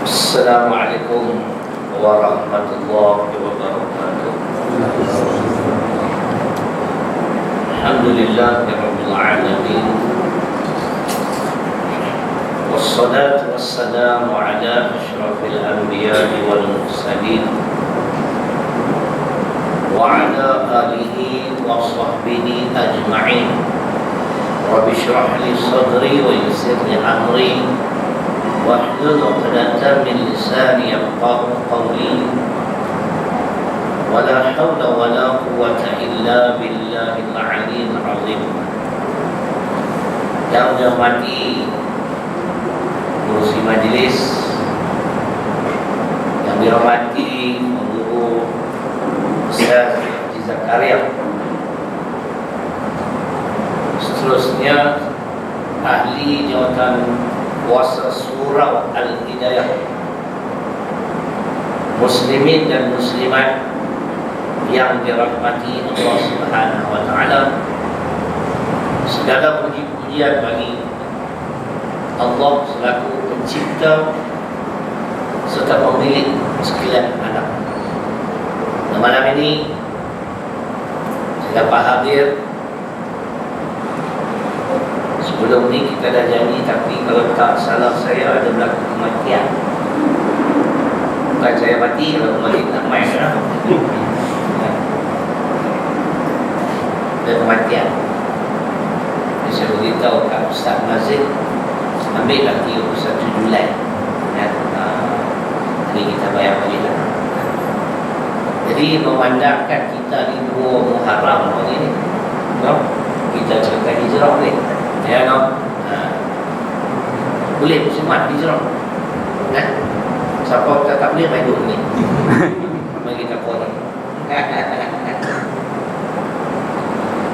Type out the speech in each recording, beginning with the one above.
Assalamualaikum warahmatullahi wabarakatuh. Alhamdulillahirabbil alamin. Wassalatu wassalamu ala asyrafil anbiya'i wal mursalin wa ala alihi wa sahbihi ajma'in. Rabbi shrah li sadri wa yassir li amri wahlul 'uqdatam min lisani yafqahu qawli. Wala haula wala quwwata illa billahil 'aliyyil 'azim. Yang dirahmati pengurusi majlis, yang dirahmati guru Ustaz Haji Zakaria, seterusnya ahli jawatan kuasa surau Al-Hidayah, muslimin dan muslimat yang dirahmati Allah Subhanahu wa taala. Segala puji-pujian bagi Allah selaku pencipta serta pemilik sekalian alam. Malam ini saya dapat hadir. Sebelum ni kita dah janji, tapi kalau tak salah saya ada berlaku kematian. Bukan saya mati, kalau mati tak main lah. Ada kematian. Jadi saya beritahu kat Ustaz Mazid, ambil lah 31 Julai. Jadi kita bayar balik lah. Jadi memandangkan kita di 2 Muharram hari ni, kita cerita hijrah ni. Ya, boleh muslimat hijrah. Siapa kata tak boleh main duduk ni? Bagi kita korang.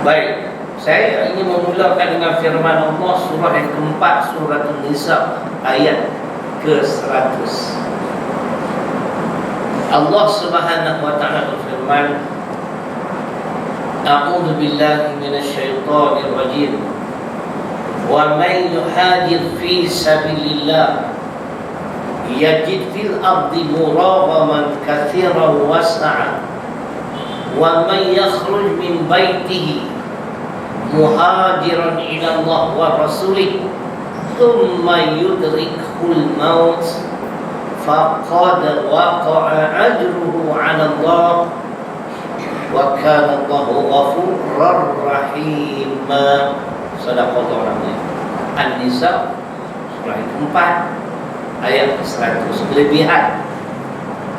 Baik, saya ingin memulakan dengan firman Allah surah yang keempat, surah An-Nisa ayat ke-100. Allah Subhanahu wa taala berfirman, A'udzu billahi minasyaitonir rajim. Wa man yuhajir fi sabilillah yajid fil ardi muragaman katsiran was'a wa man yakhruj min baitihi muhajiran ila Allah wa rasulih thumma yudrikuhul maut faqad waqa'a ajruhu 'ala Allah wa kana Allahu ghafurur rahim. Sadaqallahu al-azim. An-Nisa surah yang 4 ayat 100. Kelebihan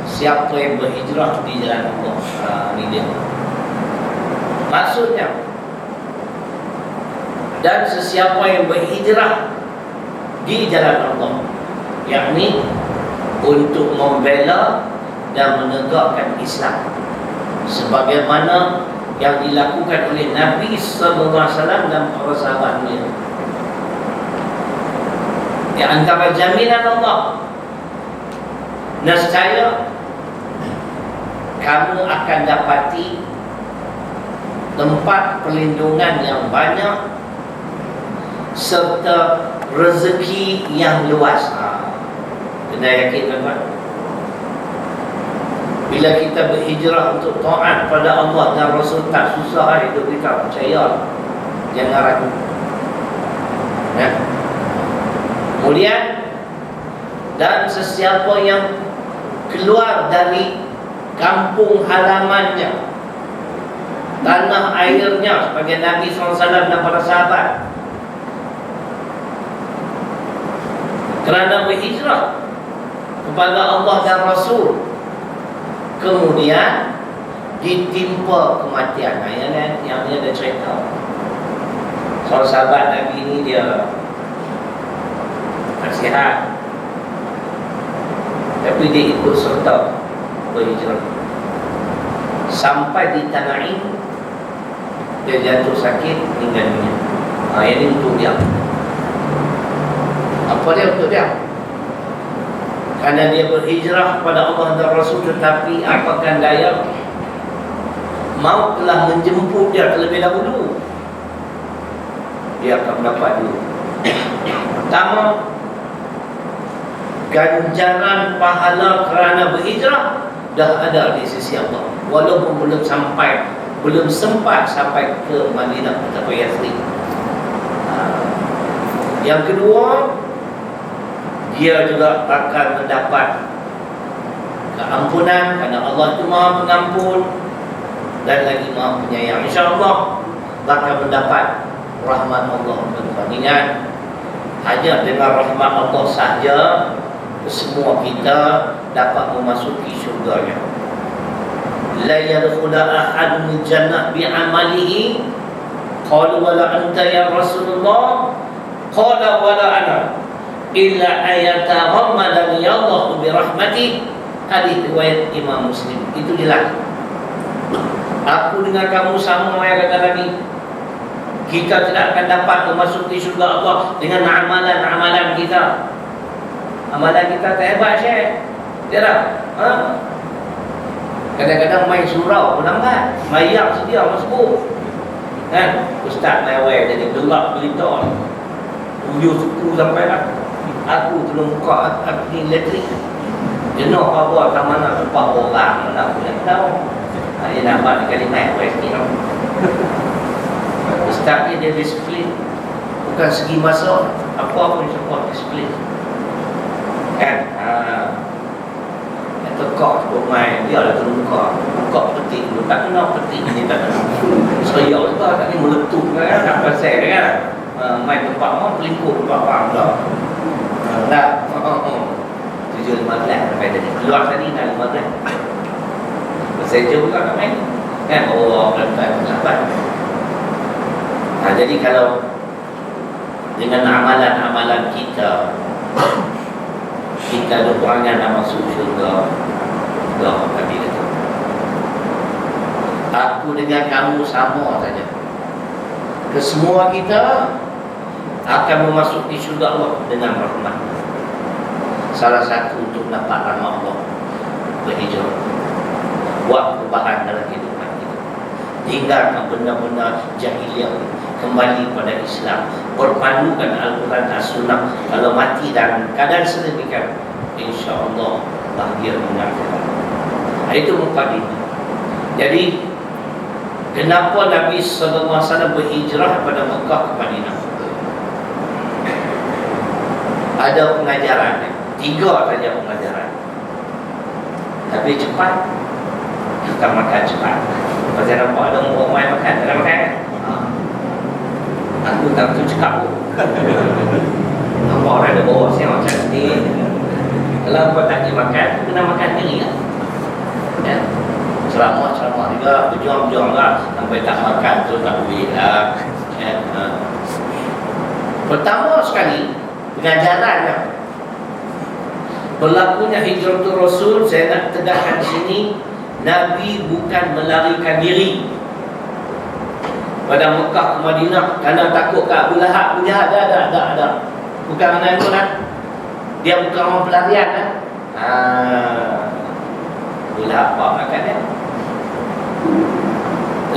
siapa yang berhijrah di jalan Allah. Ini dia maksudnya. Dan sesiapa yang berhijrah di jalan Allah, yakni untuk membela dan menegakkan Islam sebagaimana yang dilakukan oleh Nabi sallallahu alaihi wasallam dan para sahabatnya. Di antara jaminan Allah, nescaya kamu akan dapati tempat perlindungan yang banyak serta rezeki yang luas. Kena yakin tuan-tuan. Bila kita berhijrah untuk taat pada Allah dan Rasul, tak susah hidup kita, percaya. Jangan ragu. Kemudian, dan sesiapa yang keluar dari kampung halamannya, tanah airnya, sebagai Nabi SAW dan para sahabat, kerana berhijrah kepada Allah dan Rasul, kemudian ditimpa kematian. Yang ni ada cerita. Seorang sahabat Nabi ni dia tak sihat, tapi dia ikut serta berhijrah. Sampai di Tanaim dia jatuh sakit, meninggal dunia. Yang ni untuk dia. Apa dia untuk dia? Karena dia berhijrah kepada Allah dan Rasul, tetapi apakah daya, maut telah menjemput dia terlebih dahulu. Dia akan mendapat dulu. Pertama, ganjaran pahala kerana berhijrah dah ada di sisi Allah, walaupun belum sempat sampai ke Madinah atau Yathrib. Yang kedua, dia juga akan mendapat keampunan kerana Allah itu Maha Pengampun dan lagi Maha Penyayang. InsyaAllah akan mendapat rahmat Allah bertandingan. Hanya dengan rahmat Allah sahaja semua kita dapat memasuki syurganya. La yadkhula ahadun jannah bi'amalihi. Qalu wala anta ya Rasulullah. Qala wala ana illa ayataghammadani Allah birahmatih. Hadis riwayat Imam Muslim. Itu jelas. Aku dengan kamu sama, yang kata Nabi. Kita tidak akan dapat memasuki syurga Allah dengan amalan-amalan kita. Amalan kita tak hebat, Syekh. Dia tak? Kadang-kadang main surau pun lambat. Mayang sedia masuk. Kan? Ustaz mewah jadi gelap berita. Tujuh suku sampai lah. Aku tolong buka ni elektrik. Jenuh apa tak mana nampak orang nak boleh tahu. Dia nampak kali naik sikit. Ustaz ni dia disiplin. Bukan segi masa, apa pun support disiplin. Kan? Tekak cukup main. Dia lah tolong buka petik dulu. Tak kena petik ni, tak kena. Seriak juga tak ni meletup kan. Tak pasal kan. Main tempat orang pelingkup tempat orang dah. Tak. 7.15 sampai tadi. Keluar tadi dah 15. Berseja juga kat main. Kan? Oh, pelan-pelan lambat. Jadi kalau dengan amalan-amalan kita ada perangan nak masuk syurga, Nabi kata, aku dengan kamu sama saja. Kesemua kita akan memasuki syurga Allah dengan rahmat. Salah satu untuk dapat rahmat Allah, berhijrah, buat perubahan dalam kehidupan kita, tinggalkan benda-benda jahiliah, kembali pada Islam, berpandukan Al-Quran dan Sunnah. Kalau mati dalam keadaan sedemikian, insya-Allah bahagia mengakhirkan. Itu mukadimah. Jadi kenapa Nabi SAW berhijrah pada Mekah ke Madinah? Ada pengajaran, 3 saja pengajaran. Tapi cepat, kita makan cepat. Pasal nampak ada orang main makan, tak ada makan kan? Aku tak betul cakap pun. Nampak orang ada bawa siang macam ni. Kalau kau tak pergi makan, kena makan sendiri lah. Ya? Ceramah juga, berjuang lah. Sampai tak makan tu tak boleh lah. Ya? Pertama sekali, pengajaran berlakunya hijratul Rasul. Saya nak tegakkan di sini, Nabi bukan melarikan diri pada Mekah ke Madinah kerana takut ke Abu Lahab, Abu Jahal. Ada. Bukan kerana itu kan. Dia bukan orang pelarian kan. Abu Lahab apa makan dia.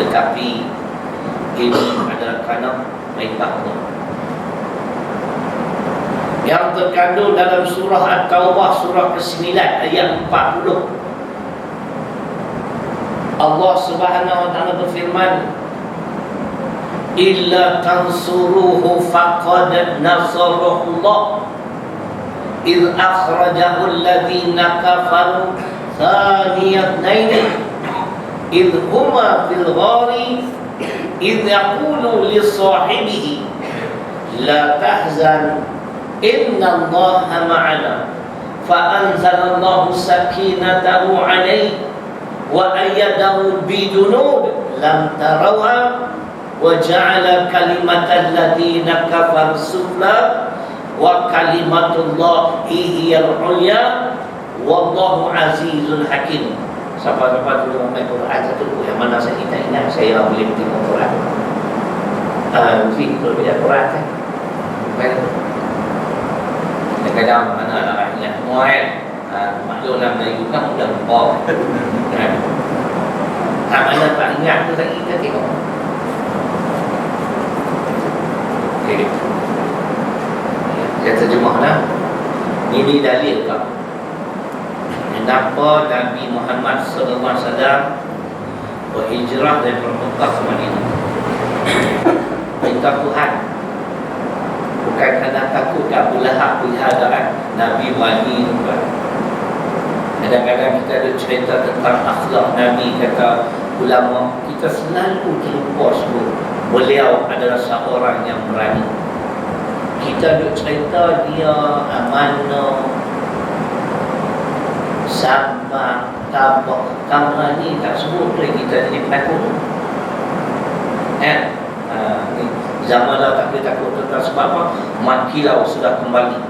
Tetapi ini adalah kerana perintah Allah yang terkandung dalam surah At-Taubah, surah ke-9 ayat 40. Allah Subhanahu wa taala berfirman, illa tansuruhu faqad nasarahullah idh akhrajahu alladhina kafaru thaniyatnaini idh huma fil ghari idh yaqulu li sahibihi la tahzan inna allaha ma'ana fa anzalallahu sakinatahu alayhi wa ayyadahu bijunud lam tarawha wa ja'ala kalimatal ladzina kafaru sufla wa kalimatullah hiyal ulya wallahu azizun hakim. Siapa-siapa dulu membaca Quran satu yang mana saya ingat saya boleh tengok Quran. Mungkin kalau baca Quran kan. Kadang-kadang mana nak ingat semua kan. Maklum dalam Melayu kan mudah lupa. Tak mana tak ingat tu lagi kita tengok. Okey. Saya terjemahlah. Ini dalil kau. Kenapa Nabi Muhammad SAW berhijrah dari Mekah ke Madinah? Minta Tuhan. Bukan kerana takut Abu Lahab pelihara Nabi wali. Kadang-kadang kita ada cerita tentang akhlak Nabi, kata ulama, kita selalu terlupa sebut beliau adalah seorang yang berani. Kita ada cerita dia amanah, sabar, tabah. Kamera ni tak sebut boleh kita jadi penakut. Zaman lah tak boleh takut tentang sebab apa? Mat kilau sudah kembali.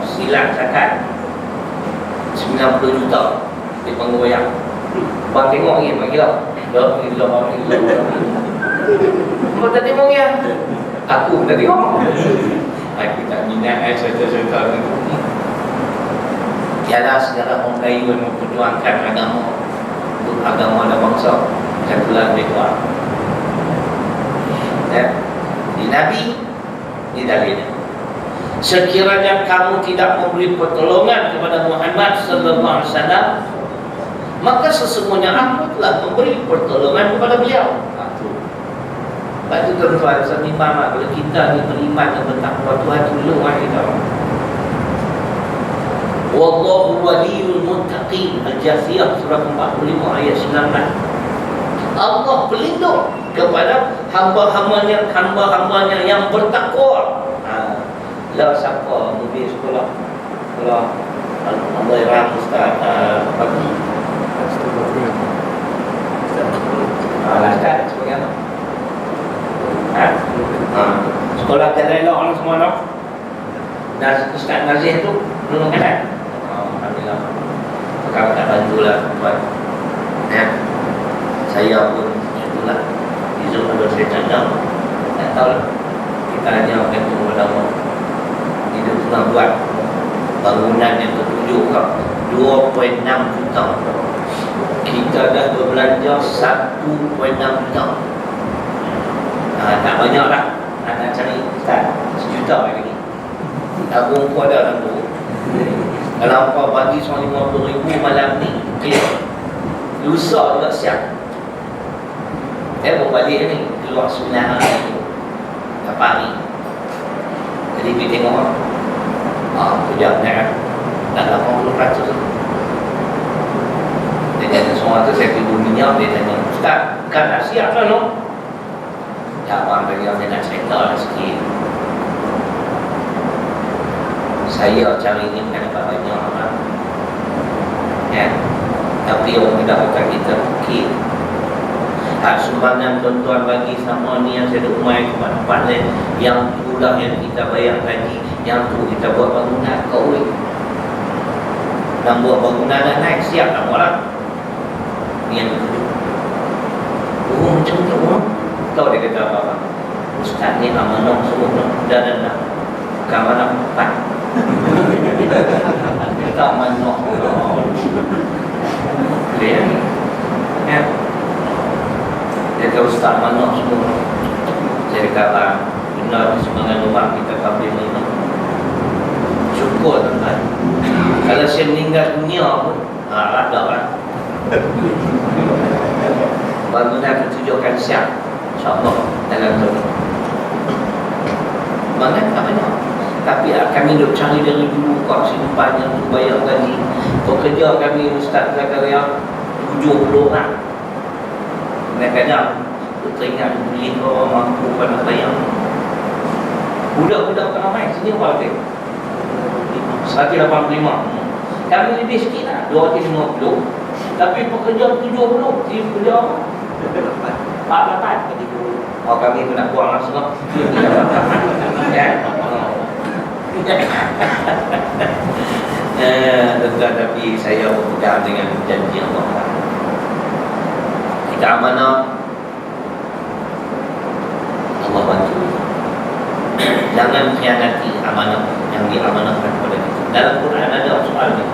Silat zakat 90 juta di penggoyang. Bang tengok ni mat kilau. Dah gila. Kau tak tengok ni? Aku tak tengok. Aku tak minat cerita-cerita ni. Ialah segala orang Melayu yang memperjuangkan agama untuk agama dan bangsa. Satulah mereka. Di Nabi, di dalilnya. Sekiranya kamu tidak memberi pertolongan kepada Muhammad sallallahu alaihi wasallam, maka sesungguhnya aku telah memberi pertolongan kepada beliau. Lepas itu tuan-tuan, seniman kalau kita ni beriman dan bertakwa, Tuhan tolong kita. Wallahu waliyul muttaqin. Al-Jathiyah surah 45 ayat 19. Allah pelindung kepada hamba-hambanya yang bertakwa. Lah siapa murid sekolah? Kalau Allah yarham Ustaz Pagi. Ustaz sebagai apa? Sekolah jalan elok orang semua nak. Ustaz Nazih tu belum kan? Alhamdulillah. Sekarang tak bantulah tuan. Saya pun itulah. Izul kalau saya cakap tak tahu lah. Kita hanya akan tunggu lama. Kita tengah buat bangunan yang tertuju 2.6 juta. Kita dah berbelanja 1.6 juta. Tak banyak lah. Nak cari Ustaz 1 juta lagi. Tabung pun ada dalam tu. Kalau kau bagi 50,000 malam ni, okay. Lusa juga siap. Berbalik ni keluar 9 hari kapal ni. Jadi pergi tengok kejap ni kan dah 80% tu. Dia kata semua tu saya tidur minyak. Dia tanya, Ustaz kan dah siap kan no? Ya abang bagi dia nak cerita lah sikit. Saya cari ni bukan dapat banyak lah. Tapi orang mendapatkan kita fikir hak sumbangan tuan-tuan bagi sama ni yang saya ada umai tempat-tempat lain, yang tu lah yang kita bayar gaji, yang tu kita buat bangunan kau dan buat bangunan dah naik siap tak orang ni yang tu macam tu tahu dia kata apa-apa. Ustaz ni amanah semua dah bukan amanah empat. Kita amanah boleh ni dia kata Ustaz mana semua. Saya kata benar di semangat rumah kita kabel ni. Syukur tuan-tuan. Kalau saya meninggal dunia pun ada lah. Bangunan bertujukan siap InsyaAllah dalam tu. Bangun tak banyak. Tapi kami duk cari dari dulu kau simpan yang tu bayar gaji. Pekerja kami Ustaz Zakaria 70 orang. Kadang-kadang teringat beli orang mampu pada bayang. Budak-budak kena main sini berapa dia? 185. Kami lebih sikit lah 250. Tapi pekerja 70. Dia pekerja 48. Kami pun nak buang langsung lah. Tetapi saya berpegang dengan janji Allah. Kita amanah, Allah bantu. Jangan khianati amanah yang diamanahkan kepada kita. Dalam Quran ada soal ni.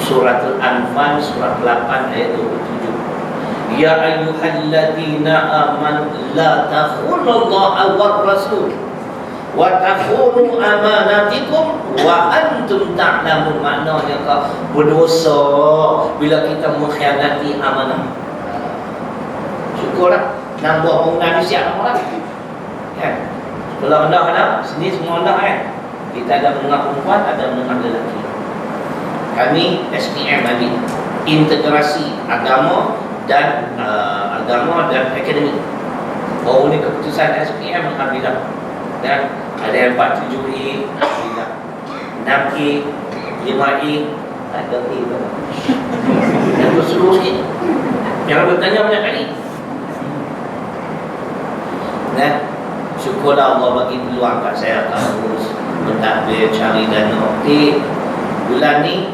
Surah Al-Anfal surah 8 ayat 27. Ya ayyuhalladzina amanu la takhunu Allah war rasul wa takhunu amanatikum ta'lamun, maknanya kau berdosa bila kita mengkhianati amanah. Syukurlah nambah bangunan siap orang kan. Kalau anda ada sini semua anda kan, kita ada menengah perempuan, ada menengah lelaki. Kami SPM tadi integrasi agama dan akademik. Baru ni keputusan SPM, alhamdulillah. Dan ada yang 47A, alhamdulillah. 6A, 5A, ada A pun. Dan tu seluruh sikit. Jangan bertanya banyak kali. Dan syukurlah Allah bagi peluang kat saya harus mentadbir, cari dana. Okey, bulan ni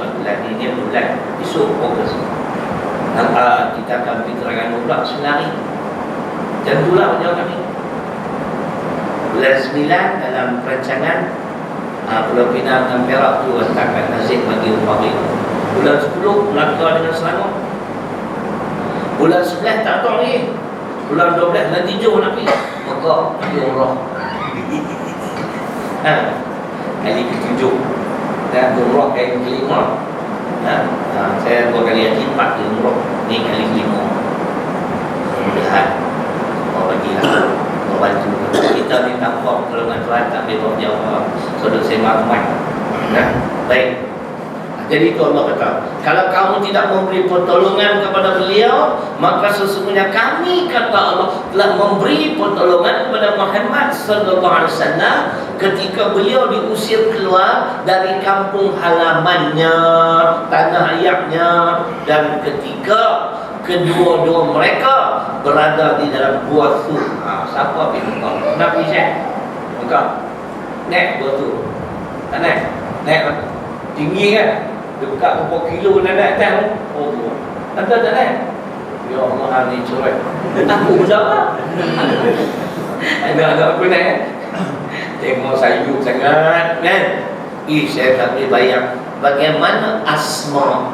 dia bulan esok Ogos. Kita akan pergi Terengganu pula senari. Dan itulah jawab kami. Bulan 9 dalam perancangan Pulau Pinang dan Perak tu letakkan Nazib bagi rumah baik. Bulan 10 Melaka dengan Selangor. Bulan 11 tak tahu lagi. Bulan 12 nanti jauh nak pergi Mekah pergi umrah. Kali ke-7 dan umrah kali ke-5. Saya 2 kali haji, 4 kali umrah. Ni kali ke-5. Mudah-mudahan Allah bagilah, Allah bantu. Kita ni tanpa pertolongan Tuhan tak boleh buat jawab. Saudara saya maklumat. Baik. Jadi itu Allah kata, kalau kamu tidak memberi pertolongan kepada beliau, maka sesungguhnya kami, kata Allah, telah memberi pertolongan kepada Muhammad sallallahu alaihi wasallam ketika beliau diusir keluar dari kampung halamannya, tanah ayahnya, dan ketika kedua-dua mereka berada di dalam gua Sur. Siapa pergi Mekah? Nak pergi Syekh? Mekah? Naik gua Sur? Tak naik? Naik tinggi kan? Dekat berapa kilo nak naik atas. Oh tu. Tak naik. Ya Allah, hari curang. Aku berjawab. Ada aku naik. Tengok sayup sangat kan. Saya tak boleh bayang bagaimana Asma,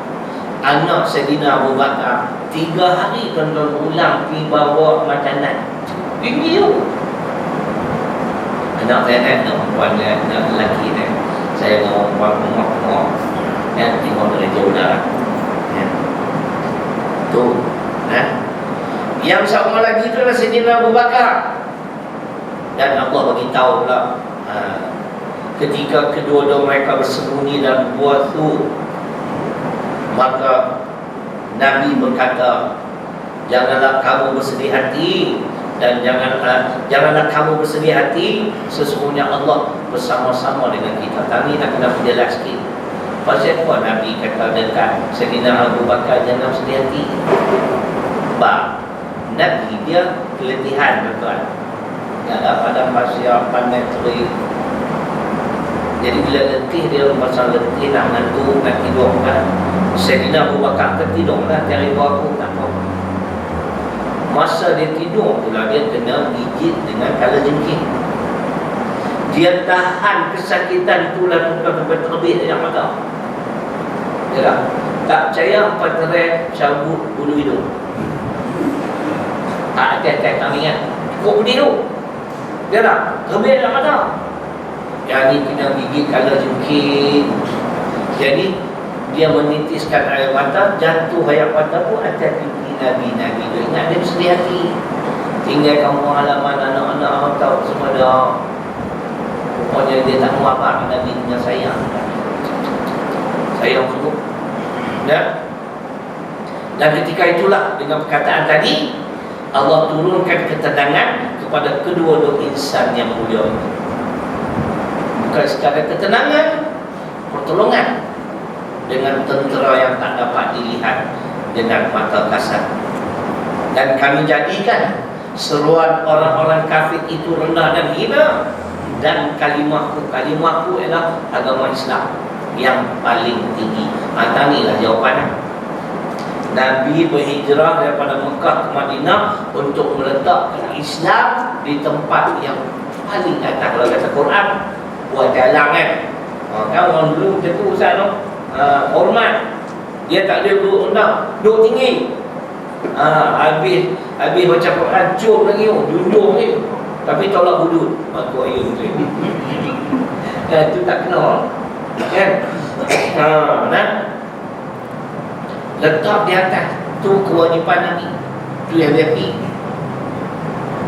anak Sayyidina Abu Bakar, 3 hari tuan-tuan ulang pergi bawa makanan. Tinggi tu. Anak saya naik, anak perempuan dia, anak lelaki dia. Saya dengan perempuan rumah tengok dari jauh dah. Tu. Yang seorang lagi tu adalah Sayyidina Abu Bakar. Dan Allah bagi tahu pula ketika kedua-dua mereka bersembunyi dalam gua tu, maka Nabi berkata, janganlah kamu bersedih hati, dan janganlah kamu bersedih hati, sesungguhnya Allah bersama-sama dengan kita. Kami nak kena penjelas sikit. Pasal apa Nabi kata dekat Sayyidina Abu Bakar jangan bersedih hati? Sebab Nabi dia keletihan, betul. Ada pada pasir pandai terik. Jadi bila letih, dia pasal letih nak ngantuk, nak tidur kan. Sayyidina Abu Bakar tertidur lah, cari aku tak tahu. Masa dia tidur pula dia kena gigit dengan kalajengking. Dia tahan kesakitan tu lah sampai terbit dia mata. Ya, tak percaya empat terai cabut bulu hidung. Tak ada kami kan. Cukup berdiri tu. Dia tak terbit dalam mata. Yang ni kena gigit kalajengking. Jadi dia menitiskan air mata, jatuh air mata pun atas pipi Nabi. Dia ingat dia bersedih hati. Tinggal kampung halaman, anak-anak tahu semua dah. Pokoknya dia tak mau apa Nabi punya sayang. Sayang sungguh. Dan ketika itulah dengan perkataan tadi, Allah turunkan ketenangan kepada kedua-dua insan yang mulia. Bukan sekadar ketenangan, pertolongan dengan tentera yang tak dapat dilihat dengan mata kasat. Dan kami jadikan seruan orang-orang kafir itu rendah dan hina, dan kalimahku ialah agama Islam yang paling tinggi. Inilah jawapannya. Nabi berhijrah daripada Mekah ke Madinah untuk meletakkan Islam di tempat yang paling atas. Kalau kata Quran, buat jalan kan. Kan orang dulu macam tu Ustaz tu. Hormat. Dia tak boleh duduk rendah, duduk tinggi. Habis baca Quran, cium lagi, junjung ni. Tapi tolak hudud. Aku ayun tu. Dan itu tak kena. Kan? Nah, letak di atas tu kewajipan Nabi. Tu yang dia pergi.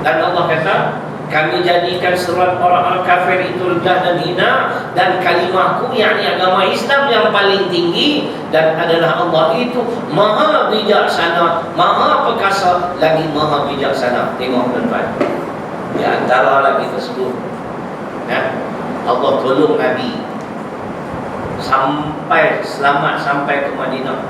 Dan Allah kata, kami jadikan seruan orang kafir itu rendah dan hina, dan kalimahku yakni agama Islam yang paling tinggi, dan adalah Allah itu maha bijaksana, maha perkasa, lagi maha bijaksana. Tengok tuan-tuan, di antara lagi tersebut, Allah tolong Nabi sampai selamat sampai ke Madinah.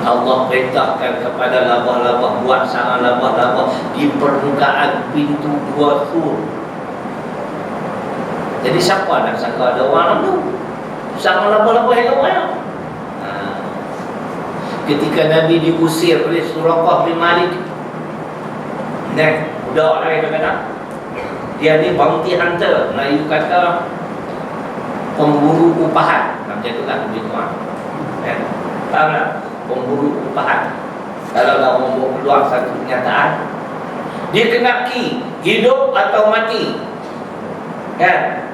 Allah perintahkan kepada labah-labah buat sarang labah-labah di permukaan pintu gua Tur. Jadi siapa nak sangka ada orang tu? Sarang labah-labah yang banyak. Ketika Nabi diusir oleh Suraqah bin Malik, budak lagi kata, dia ni bounty hunter, Melayu kata pemburu upahan. Macam tu lah lebih kurang. Faham tak? Pemburu upahan. Kalau dah orang keluar satu kenyataan, dia kena ki hidup atau mati, kan?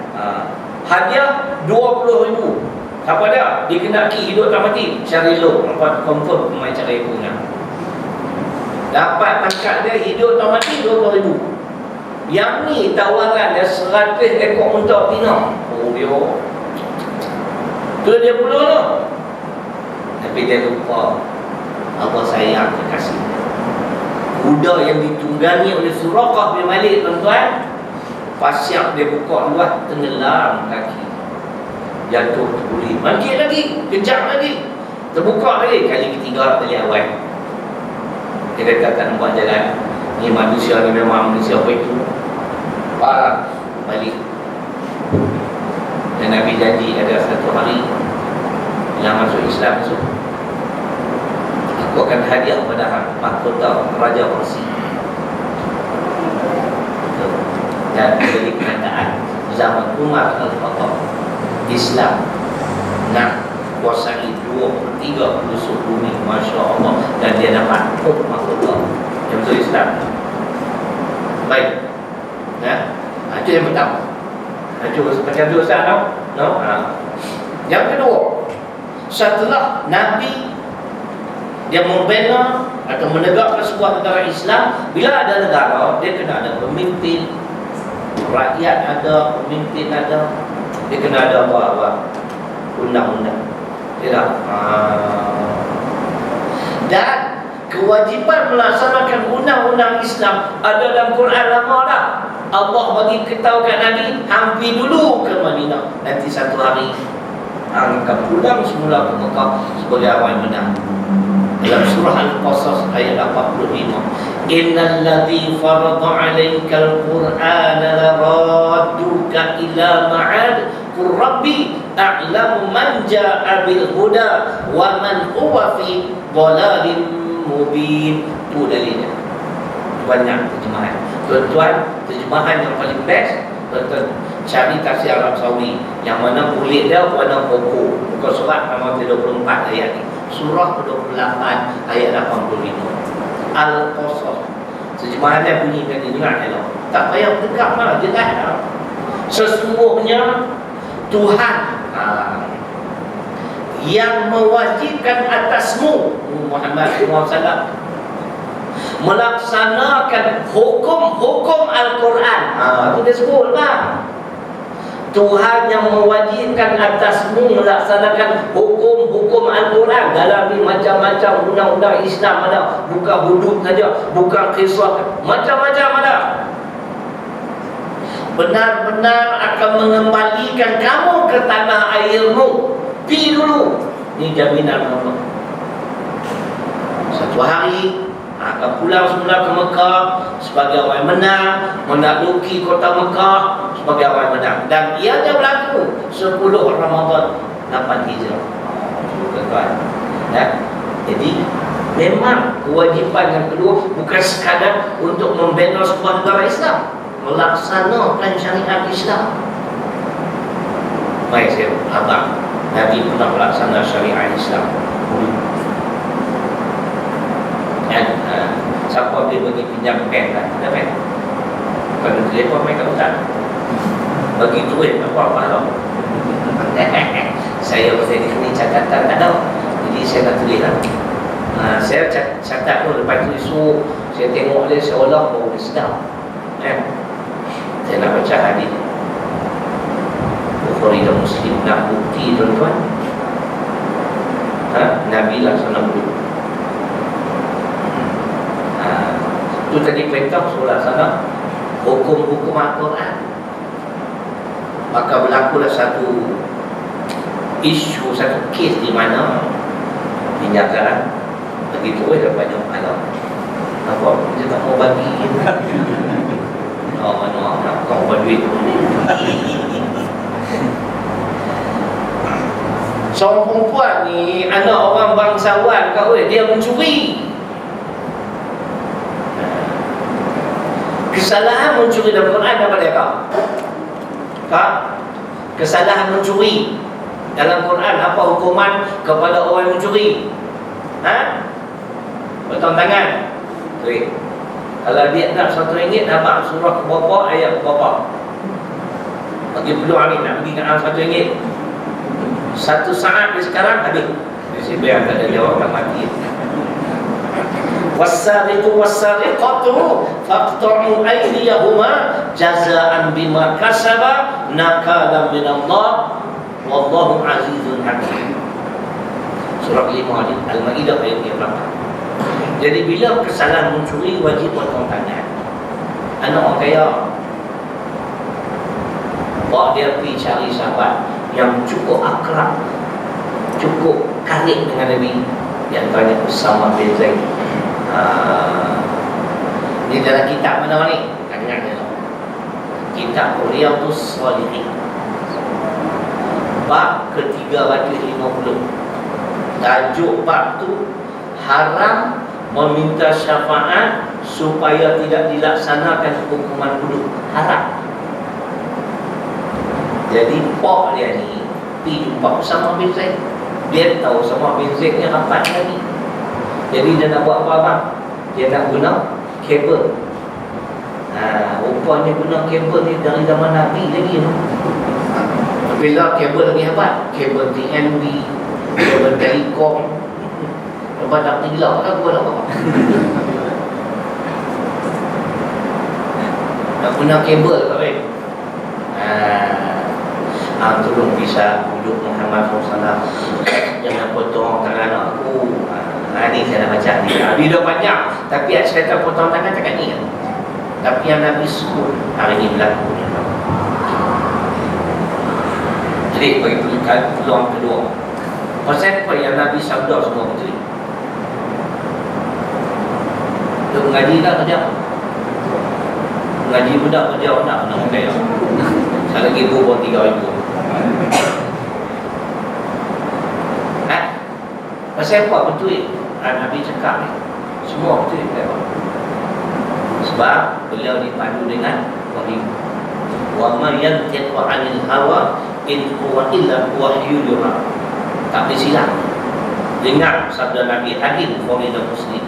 Hadiah 20,000. Siapa dia? Dia kena ki hidup atau mati. Cari lo, nampak confirm pemain cari punya. Dapat pangkat dia hidup atau mati 20,000. Yang ni tawaran dia 100 ekor unta Pina. Oh dia, tu dia perlu tu. Tapi dia lupa Allah sayang kekasih. Kuda yang ditunggangi oleh Suraqah bin Malik, tuan-tuan, pasyak dia buka luas, tenggelam kaki, jatuh terbulir, bangkit lagi, kejap lagi, terbuka lagi, kali ketiga, kali awal. Dia kata tak nampak jalan. Ni manusia ni memang manusia apa itu, parah. Balik. Dan Nabi janji ada satu hari yang masuk Islam tu, aku akan hadiah pada mahkota Raja Persia. Dan jadi kenyataan zaman Umar Al-Khattab, Islam nak kuasai 2/3 pelosok bumi, Masya Allah. Dan dia dapat mahkota yang betul Islam. Baik, itu yang pertama. Macam tu Ustaz tau? No? Yang kedua, setelah Nabi dia membina atau menegakkan sebuah negara Islam, bila ada negara, dia kena ada pemimpin, rakyat ada, pemimpin ada, dia kena ada apa-apa undang-undang. Tidak. Dan kewajipan melaksanakan undang-undang Islam ada dalam Quran lama dah. Allah bagi ketahu kat Nabi, hampir dulu ke Madinah, nanti satu hari akan pulang semula ke Mekah sebagai awal menang. Dalam surah Al-Qasas ayat 45, innal ladzi farada 'alaikal qur'ana laradduka ila ma'ad qur rabbi a'lamu man ja'a bil huda wa man huwa fi dhalalin mubin. Itu dalilnya. Banyak terjemahan. Tuan-tuan, terjemahan yang paling best, tuan-tuan cari tafsir Arab Saudi yang mana kulit dia warna pokok. Muka surat nomor 24 ayat ni. Surah 28 ayat 85. Al-Qasas. Terjemahannya bunyi tadi, dengar elok. Tak payah tegak lah, jelas dah. Sesungguhnya Tuhan yang mewajibkan atasmu Muhammad SAW melaksanakan hukum-hukum Al-Quran. Itu dia sebut lah. Tuhan yang mewajibkan atasmu melaksanakan hukum-hukum Al-Quran. Dalam ni macam-macam undang-undang Islam ada. Bukan hudud saja, bukan kisah, macam-macam ada. Benar-benar akan mengembalikan kamu ke tanah airmu. Pergi dulu. Ini jaminan Allah. Satu hari akan pulang semula ke Mekah sebagai orang menang, menakluki kota Mekah sebagai orang menang. Dan ianya berlaku 10 Ramadan 8 Hijrah. Jadi memang kewajipan yang kedua bukan sekadar untuk membina sebuah negara Islam, melaksanakan syariat Islam. Baik, saya abang Nabi pernah melaksanakan syariat Islam. Siapa boleh bagi pinjam pen kan? Ada pen? Kalau telefon mereka tak bagi duit apa-apa lah. Saya ni catatan tak tahu. Jadi saya tak tulis lah. Saya catat pun lepas tu esok saya tengok dia seolah baru dia sedap. Saya nak baca hadis Bukhari dan Muslim nak bukti tuan-tuan. Nabi lah sana dulu. Itu tadi perintah surah sana hukum-hukum Al-Quran. Maka berlakulah satu isu, satu kes di mana dinyatakan begitu dah banyak malam. Apa dia tak mau bagi. Nak kau duit. Seorang perempuan ni anak orang bangsawan kau, dia mencuri. Kesalahan mencuri dalam Quran apa dia kau? Kesalahan mencuri dalam Quran apa hukuman kepada orang yang mencuri? Potong tangan. Okey. Kalau dia nak RM1 dapat surah berapa ayat berapa? Bagi peluang ni nak pergi ke RM1. Satu saat di sekarang habis. Saya biar tak ada jawab nak mati. Was-sariqu was-sariqatu faqta'u aydiyahuma jazaa'an bima kasaba nakalan min Allah wallahu azizun hakim. Surah 5 ni Al-Maidah ayat 8. Jadi bila kesalahan mencuri wajib potong tangan. Anak orang kaya bawa dia pergi cari sahabat yang cukup akrab, cukup karib dengan Nabi, yang tanya Usama bin Zaid. Ini dalam kitab mana ni? Ingat dia. Kitab Riyadhus Shalihin. Bab ke-350. Tajuk bab tu haram meminta syafaat supaya tidak dilaksanakan hukuman hudud. Haram. Jadi pak dia ni pergi jumpa Usama bin Zaid. Dia tahu Usama bin Zaid ni rapat lagi. Jadi dia nak buat apa? Dia nak guna kabel. Rupanya guna kabel ni dari zaman Nabi lagi tu. Bila kabel ni apa? Kabel TNB, kabel Telekom. Lepas tak tinggal kan buat apa? Nak guna kabel tak baik. Tolong bisa duduk Muhammad SAW. Jangan potong tangan aku. Ini saya dah baca ni. Dia dah panjang. Tapi saya tak potong tangan takkan ni. Tapi yang Nabi sebut hari ini berlaku. Jadi bagi peluang kedua. Pasal apa yang Nabi sabda semua betul. Dia mengaji tak kerja. Mengaji budak kerja nak kena pakai. Saya lagi buat 3,000. Pasal apa betul Nabi cakap ni? Semua betul tak? Sebab beliau dipandu dengan wahyu. Wa ma yantiqu 'anil hawa in huwa illa wahyu yuha. Tak silap. Dengar sabda Nabi hadis Bukhari dan Muslim.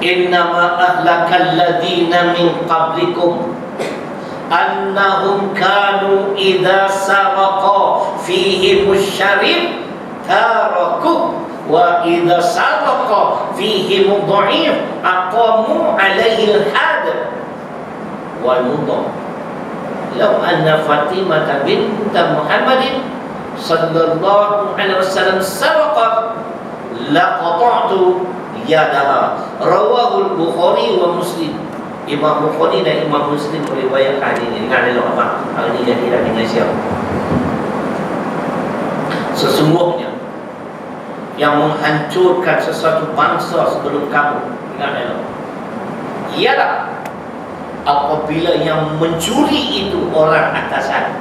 Innama ahlakal ladina min qablikum annahum kanu idza sabaqa fihi musyarib taraku wa idza sabaqa fihi mudha'if aqamu alaihi al-had wal mudha'if. Law anna Fatimah bint Muhammadin sallallahu alaihi wasallam sabaqat laqata'tu yadaha. Rawahu al-Bukhari wa Muslim. Imam Bukhari dan Imam Muslim meriwayatkan ini. Ingat dia apa? Hari ini jadi dah dengan siapa? Sesungguhnya yang menghancurkan sesuatu bangsa sebelum kamu, ingat dia, ialah apabila yang mencuri itu orang atasan,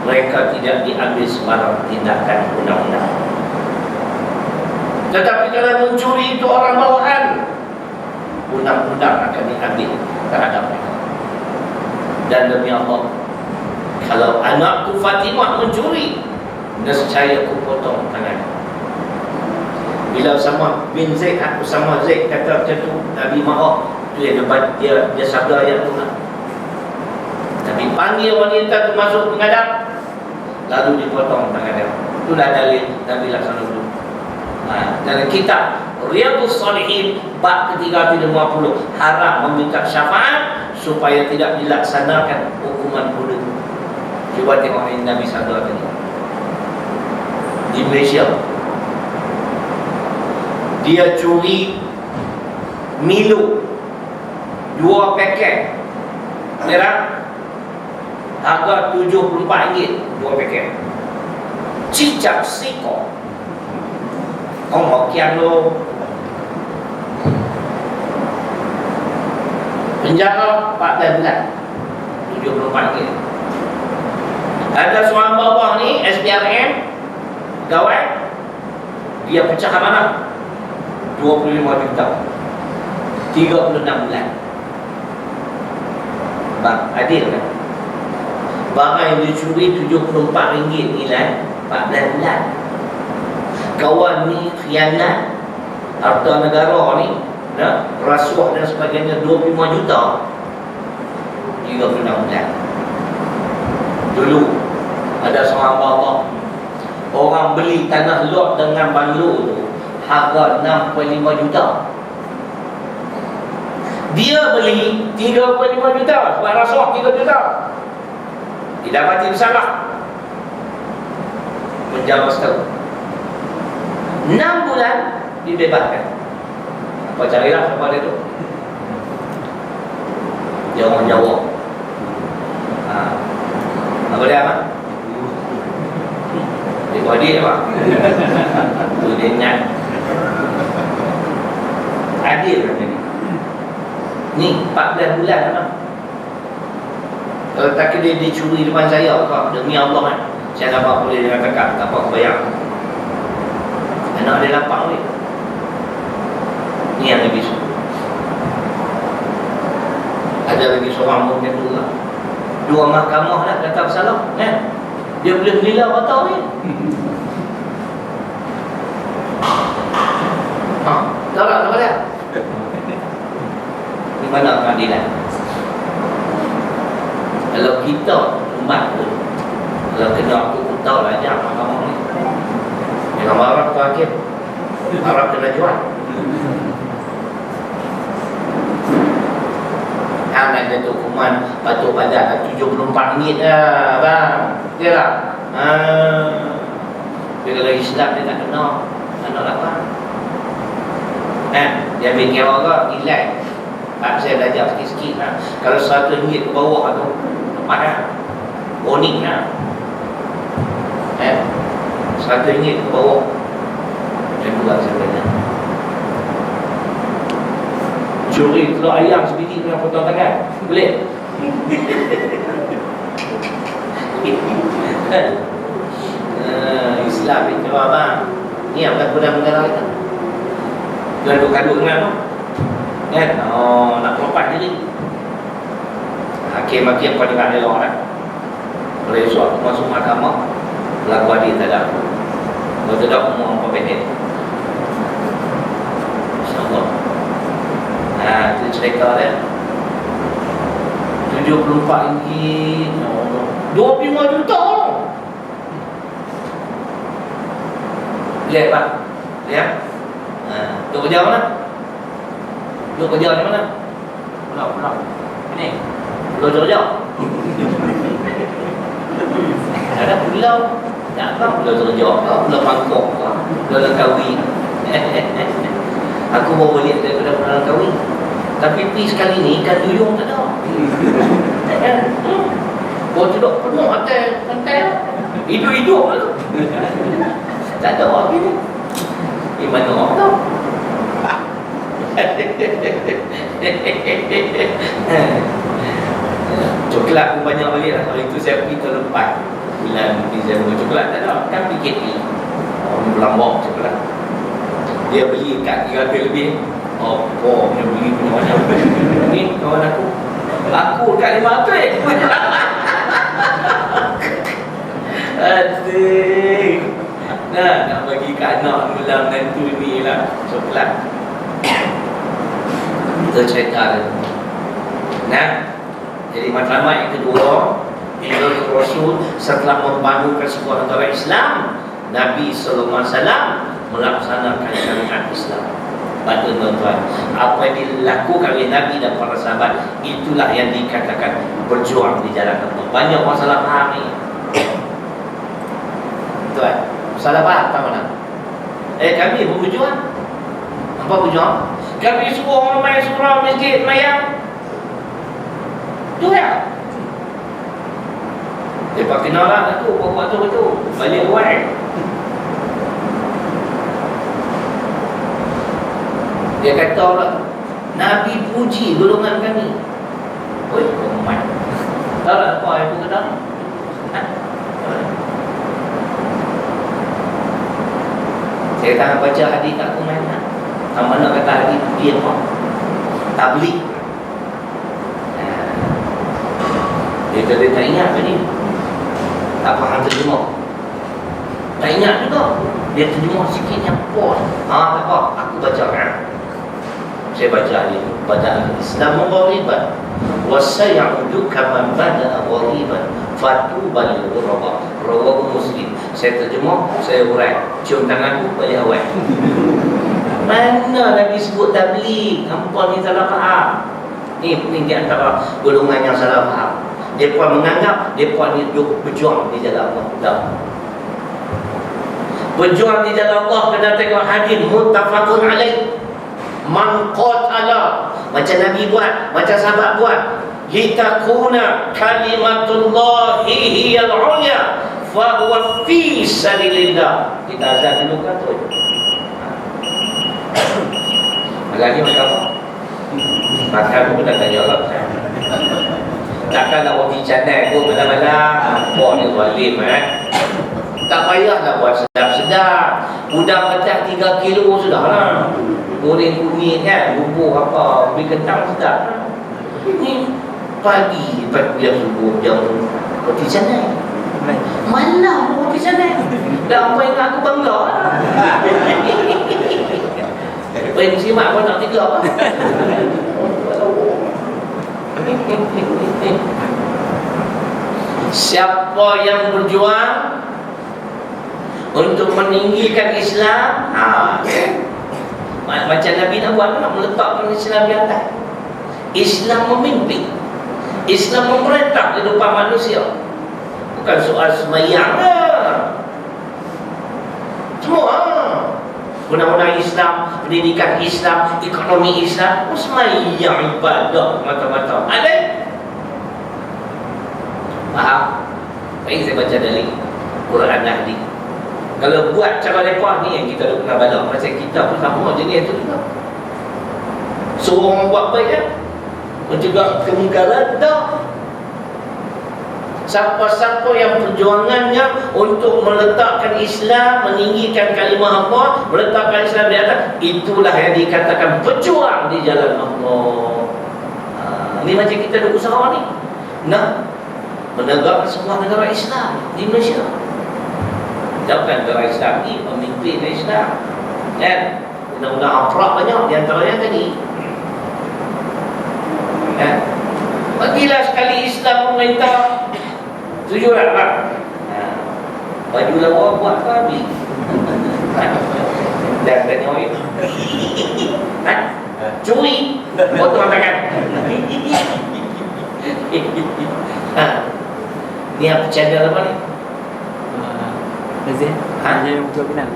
mereka tidak diambil sebarang tindakan undang-undang. Tetapi kalau mencuri itu orang bawahan, undang-undang akan diambil terhadap mereka. Dan demi Allah, kalau anakku Fatimah mencuri, nescaya aku potong tangan. Bila Usama bin Zaid, Usama Zaid kata macam tu, Nabi marah. Itu yang dia sabda ayat tu lah. Nabi panggil wanita tu masuk menghadap. lalu dipotong tangan dia. Itulah dalil Nabi laksana dulu. Dalam kitab Riyadhus Shalihin bab ke-350 haram meminta syafaat supaya tidak dilaksanakan hukuman bunuh. Cuba tengok ini Nabi sadar tadi. Di Malaysia dia curi Milo 2 paket merah harga RM74 2 paket. Cicak siko Ông Hokian lo penjara 14 bulan 74 kali. Ada seorang bawah ni SPRM gawai, dia pecah amanah 25 juta 36 bulan. Bang, adil kan? Barang yang dicuri RM74 nilai 14 bulan. Kawan ni khianat harta negara ni, rasuah dan sebagainya 25 juta 36 bulan. Dulu ada seorang bapa, orang beli tanah lot dengan banglo tu harga 65 juta. Dia beli 35 juta sebab rasuah 3 juta. Didapati bersalah, penjara setahun. 6 bulan dibebaskan. Apa carilah siapa dia tu? Dia orang Jawa. Apa dia apa? Dia buat dia apa? Tu dia nyat. Adil kan ni? Ni 14 bulan apa? Kalau tak kira dia dicuri depan saya, demi Allah kan, saya dapat boleh dengan kakak, tak apa aku bayar. Anak dia lapang ni. Ni yang lebih suka. Ada lagi seorang pun macam tu lah. 2 mahkamah lah kata bersalah kan? Dia boleh melilau atau ni. Tahu tak apa dia? Di mana keadilan? Kalau kita umat tu, kalau kena aku tahu lah ajak mahkamah ni. Jangan marah tu hakim. Marah kena jual. Hang nak jatuh hukuman patut padat RM74 lah bang. Dia lah. Tapi kalau Islam dia tak kena. Anak lapang. Dia ambil kira ke nilai. Saya belajar sikit-sikit lah. Kalau RM100 ke bawah tu lepas lah. Warning lah. RM100 ke bawah. Macam tu lah saya belajar. Curi telur ayam sebiji dengan potong tangan, boleh? Islam itu apa? Ni yang bukan budak negara kita. Gaduh-gaduh dengan tu kan? Nak melopat diri. Hakim-hakim pada dengan elok kan? Boleh suatu masuk mahkamah, berlaku adil tak ada. Kalau tidak umur apa pendek. InsyaAllah. Itu cerita dia. RM74 25 juta. Lihat bang. Lihat. Duk kerja mana? Duk kerja di mana? Pulau. Ini. Pulau kerja. Ada pulau. Tak tahu pulau kerja. Pulau Mangkok. Pulau Langkawi. Aku bawa balik daripada Pulau Langkawi. Tapi pergi sekali ni ikan duyung tak ada. Kau tidak penuh atas pantai. Hidup-hidup tu. Tak ada orang ni. Di mana orang tu? Coklat pun banyak balik lah. Kalau itu saya pergi tahun lepas, bulan Disember. Coklat tak ada. Kan PKP. Orang berlambak coklat. Dia beli kat 300 lebih. Dia beli punya banyak. Ni kawan aku kat 500. Asyik. Nak bagi kat anak mula menantu ni lah coklat. Kita cerita dia. Jadi matlamat yang kedua, Hijrah Rasul setelah membangunkan sebuah negara Islam, Nabi SAW melaksanakan syariat Islam. Pada tuan-tuan, apa yang dilakukan oleh Nabi dan para sahabat, itulah yang dikatakan berjuang di jalan Allah. Banyak orang salah faham ni. Tuan, salah faham tak mana? Kami berjuang. Apa berjuang? Kami suruh orang main surau masjid mayang. Tu ya. Lepas kenalan tu, buat tu betul. Balik awal. Dia kata orang, Nabi puji golongan kami. Oi, umat. Tahu tak apa yang aku kata? Saya tak baca hadis kat aku mana. Yang mana kata hadis dia apa? Tabligh. Dia tak ingat ke ni? Tak faham terjemah. Tak ingat juga. Dia terjemah sikit yang pos. Tak apa, aku baca kan. Saya baca ni, bacaan Islam ghariban wa sayaudu kama bada'a ghariban fatuba lil ghuraba. Rawahu Muslim. Saya terjemah, saya urai. Cium tanganku balik awal. Mana Nabi sebut tabligh? Hampa ni salah faham. Ni di antara golongan yang salah faham. Mereka menganggap mereka ni berjuang di jalan Allah. Berjuang di jalan Allah kena tengok hadis muttafaqun alaih. Man qatala, macam Nabi buat, macam sahabat buat, litakuna kalimatullahi hiyal ulya fa huwa fi sabilillah. Kita azan dulu kan tu. Lagi macam apa? Makan pun dah tanya Allah. Takkan nak buat channel tu malam-malam buat ni zalim tak payahlah buat sedap-sedap. Udang petak 3 kilo sudah lah. Goreng kunyit kan, bubur apa, beri kentang sedap. Ni pagi jam subuh, jam roti canai. Malam roti canai. Dah apa yang aku bangga. Baik simak kau nak tiga apa? Siapa yang berjuang untuk meninggikan Islam, macam Nabi nak buat, nak meletakkan Islam di atas. Islam memimpin, Islam memerintah kehidupan manusia. Bukan soal semayang semua. Undang-undang Islam, pendidikan Islam, ekonomi Islam, semayang, ibadah, mata-mata ada. Faham? Baik, saya baca dari Quran Nahdi. Kalau buat cara mereka ni yang kita dah pernah baca, macam kita pun sama jenis tu juga. Suruh orang buat baik kan, mencegah kemungkaran tak. Siapa-siapa yang perjuangannya untuk meletakkan Islam, meninggikan kalimah Allah, meletakkan Islam di atas, itulah yang dikatakan berjuang di jalan Allah. Ini macam kita ada usaha ni, nak menegakkan sebuah negara Islam di Malaysia. Jangan negara Islam ni memimpin Islam kan. Undang-undang Afrak banyak, di antaranya tadi kan. Bagilah sekali Islam memerintah. Setuju tak Pak? Baju lawa buat apa beli? Dan tanya orang curi, potong tangan. Ni apa channel apa ni? Nazir? Nazir yang betul kenal.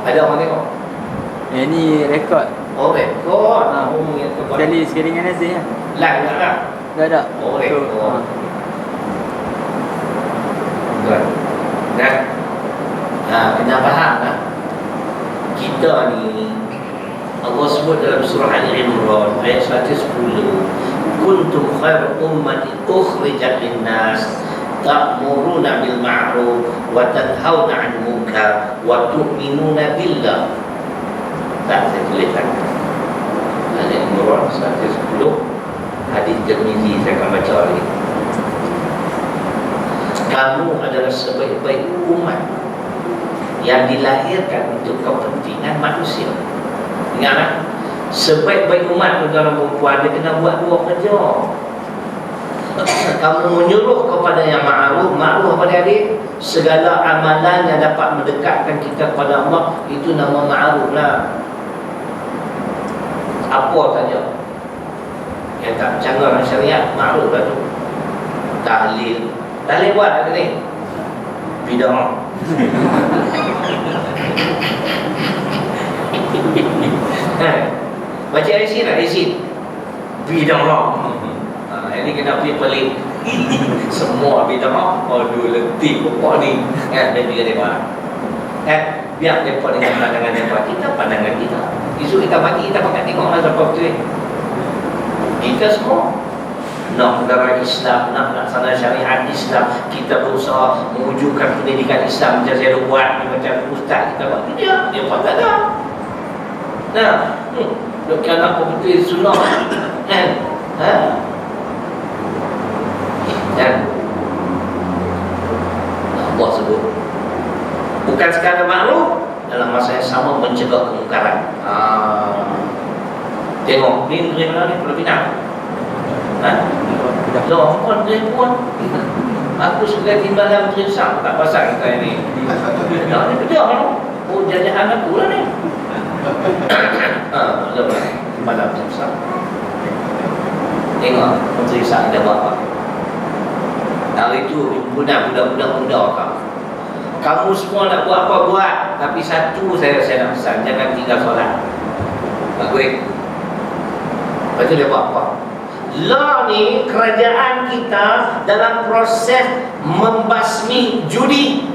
Ada orang tengok? Ni rekod. Oh rekod. Sekali dengan Nazir lah. Live tak lah? Tak. Oh rekod. Dan kena faham lah, kita ni Allah sebut dalam surah Al-Imran ayat 110, kuntum khair ummati ukhrijat linnas ta'muruna bil ma'ruf wa tanhauna 'anil munkar wa tu'minuna billah. Tak saya tuliskan Al-Imran 110, hadis Tirmizi saya akan baca lagi. Kamu adalah sebaik-baik umat yang dilahirkan untuk kepentingan manusia. Ingatlah, sebaik-baik umat tuan-tuan dan puan, dia kena buat dua kerja. kamu menyuruh kepada yang ma'ruf. Ma'ruf apa adik? Segala amalan yang dapat mendekatkan kita kepada Allah, itu nama ma'ruf lah. Apa saja yang tak bercanggah dengan syariat, ma'ruf lah tu. Tahlil buat ada ni bid'ah. Baca Yasin lah, Yasin bid'ah. Ini kena pergi pelik. Semua bid'ah. Aduh, letih pokok ni. Dan juga mereka. Biar mereka dengan pandangan mereka, kita pandangan kita. Isu kita mati, kita pakai tengoklah siapa betul. Kita semua nak negara Islam, nak laksana syariat Islam, kita berusaha mewujudkan pendidikan Islam macam saya buat ni, macam ustaz kita buat. Dia pun tak ada. Nah, bukan apa betul sunnah. Dan Allah sebut bukan sekadar maklum, dalam masa yang sama mencegah kemungkaran. Tengok ni negeri mana ni, Pulau Pinang. Loh, pun dia pun aku sudah timbalan terisam tak pasang kita ini. Nah, ni kerja kan? Oh, jajahan aku lah ni. Lepas timbalan terisam. Tengok Menteri Sang dia buat apa. Hari itu budak-budak muda kamu semua nak buat apa buat, tapi satu saya nak pesan, jangan tinggal solat. Bagus. Lepas tu dia buat apa? Law ni kerajaan kita dalam proses membasmi judi.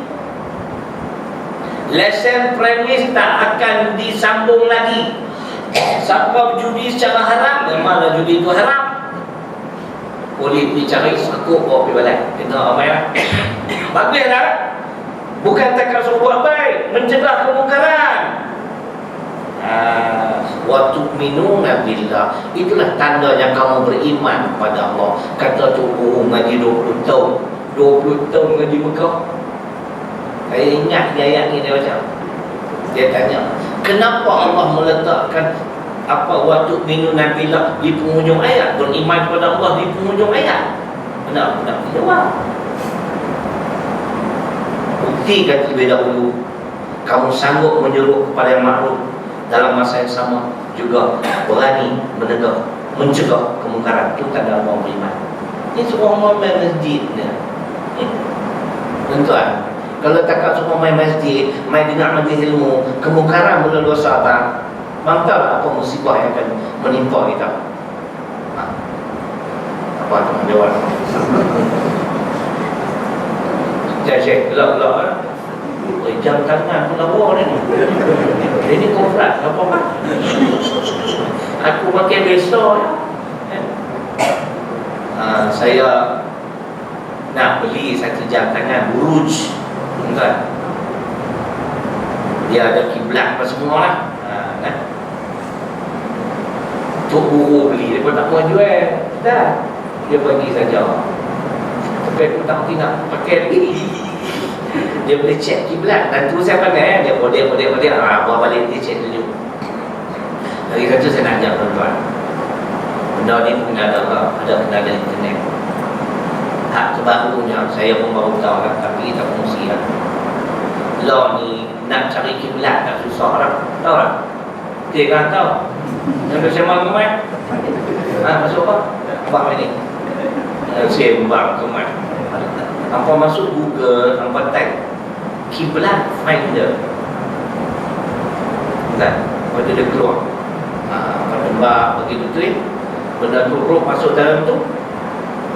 Lesen premis tak akan disambung lagi. Siapa judi secara haram, memanglah judi itu haram. Boleh pergi cari sekuk bawa pergi balik. Kita ramai lah. Bagus lah. Bukan takkan suruh buat baik, mencegah kemungkaran. Wa tu'minuna billah, itulah tandanya kamu beriman kepada Allah. Kata tu ngaji 20 tahun 20 tahun ngaji Mekah. Saya ingat ayat ni dia macam, dia tanya, kenapa Allah meletakkan apa wa tu'minuna billah di penghujung ayat, beriman kepada Allah di penghujung ayat? Nak jawab. Buktikan terlebih dahulu kamu sanggup menyuruh kepada yang makruf, dalam masa yang sama juga berani mencegah kemungkaran. Itu tanda orang beriman. Ini semua orang main masjid ni. Tuan-tuan, kalau takkan semua main masjid, main dengar majlis ilmu, kemungkaran boleh dosa tak? Mantap apa musibah yang akan menimpa kita. Apa tuan jawab? Cek gelap-gelap. Jam tangan pun lawa ni. Ini konfrat apa? Aku pakai besok. Saya nak beli satu jam tangan buruj, kan? Dia ada kiblat apa semua lah. Kan? Tok guru beli, dia pun tak mau jual. Dah, dia bagi saja. Tapi aku tak nak pakai lagi. Dia boleh cek kiblat. Dan tu saya pandai, dia boleh buat balik, dia cek dulu. Hari satu saya nak ajak tuan-tuan, benda ni pun ada kena ada internet. Hak terbarunya saya pun baru tahu lah, tapi kita fungsi lah. Law ni nak cari kiblat tak susah lah. Tahu tak? Dia kan tahu. Yang bersama kemai masuk apa? Abang ni sembang kemai. Hampa masuk Google, hampa type kiblat finder. Kan? Lepas dia keluar. Tembak begitu tu, benda tu roh masuk dalam tu.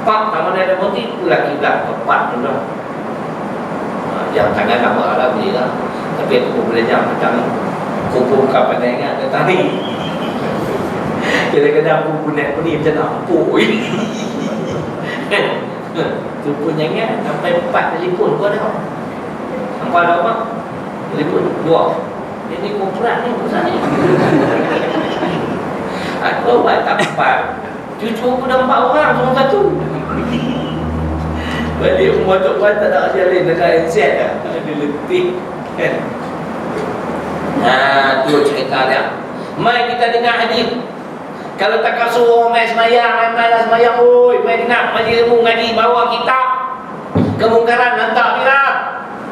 Pak, sama dia ada motif, itulah kiblat tepat tu dah. Jam tangan apa lah boleh lah. Tapi aku boleh jam petang kumpul kapan dia ingat dia tadi. Kadang-kadang aku pun naik ni macam nak empuk. Tu pun jangan sampai 4 telefon kau ada. Sampai ada apa? Telefon 2. Ini kumpulan ni pasal ni. Aku buat tak apa. Cucu aku dah 4 orang semua satu. Balik rumah Tok Wan tak nak jalan dekat NZ lah. Ada letih kan. Tu cerita dia. Mari kita dengar hadis. Kalau tak suruh main semayang, main semayang, oi, main nak majlis ilmu ngaji bawa kitab. Kemungkaran hantar dia.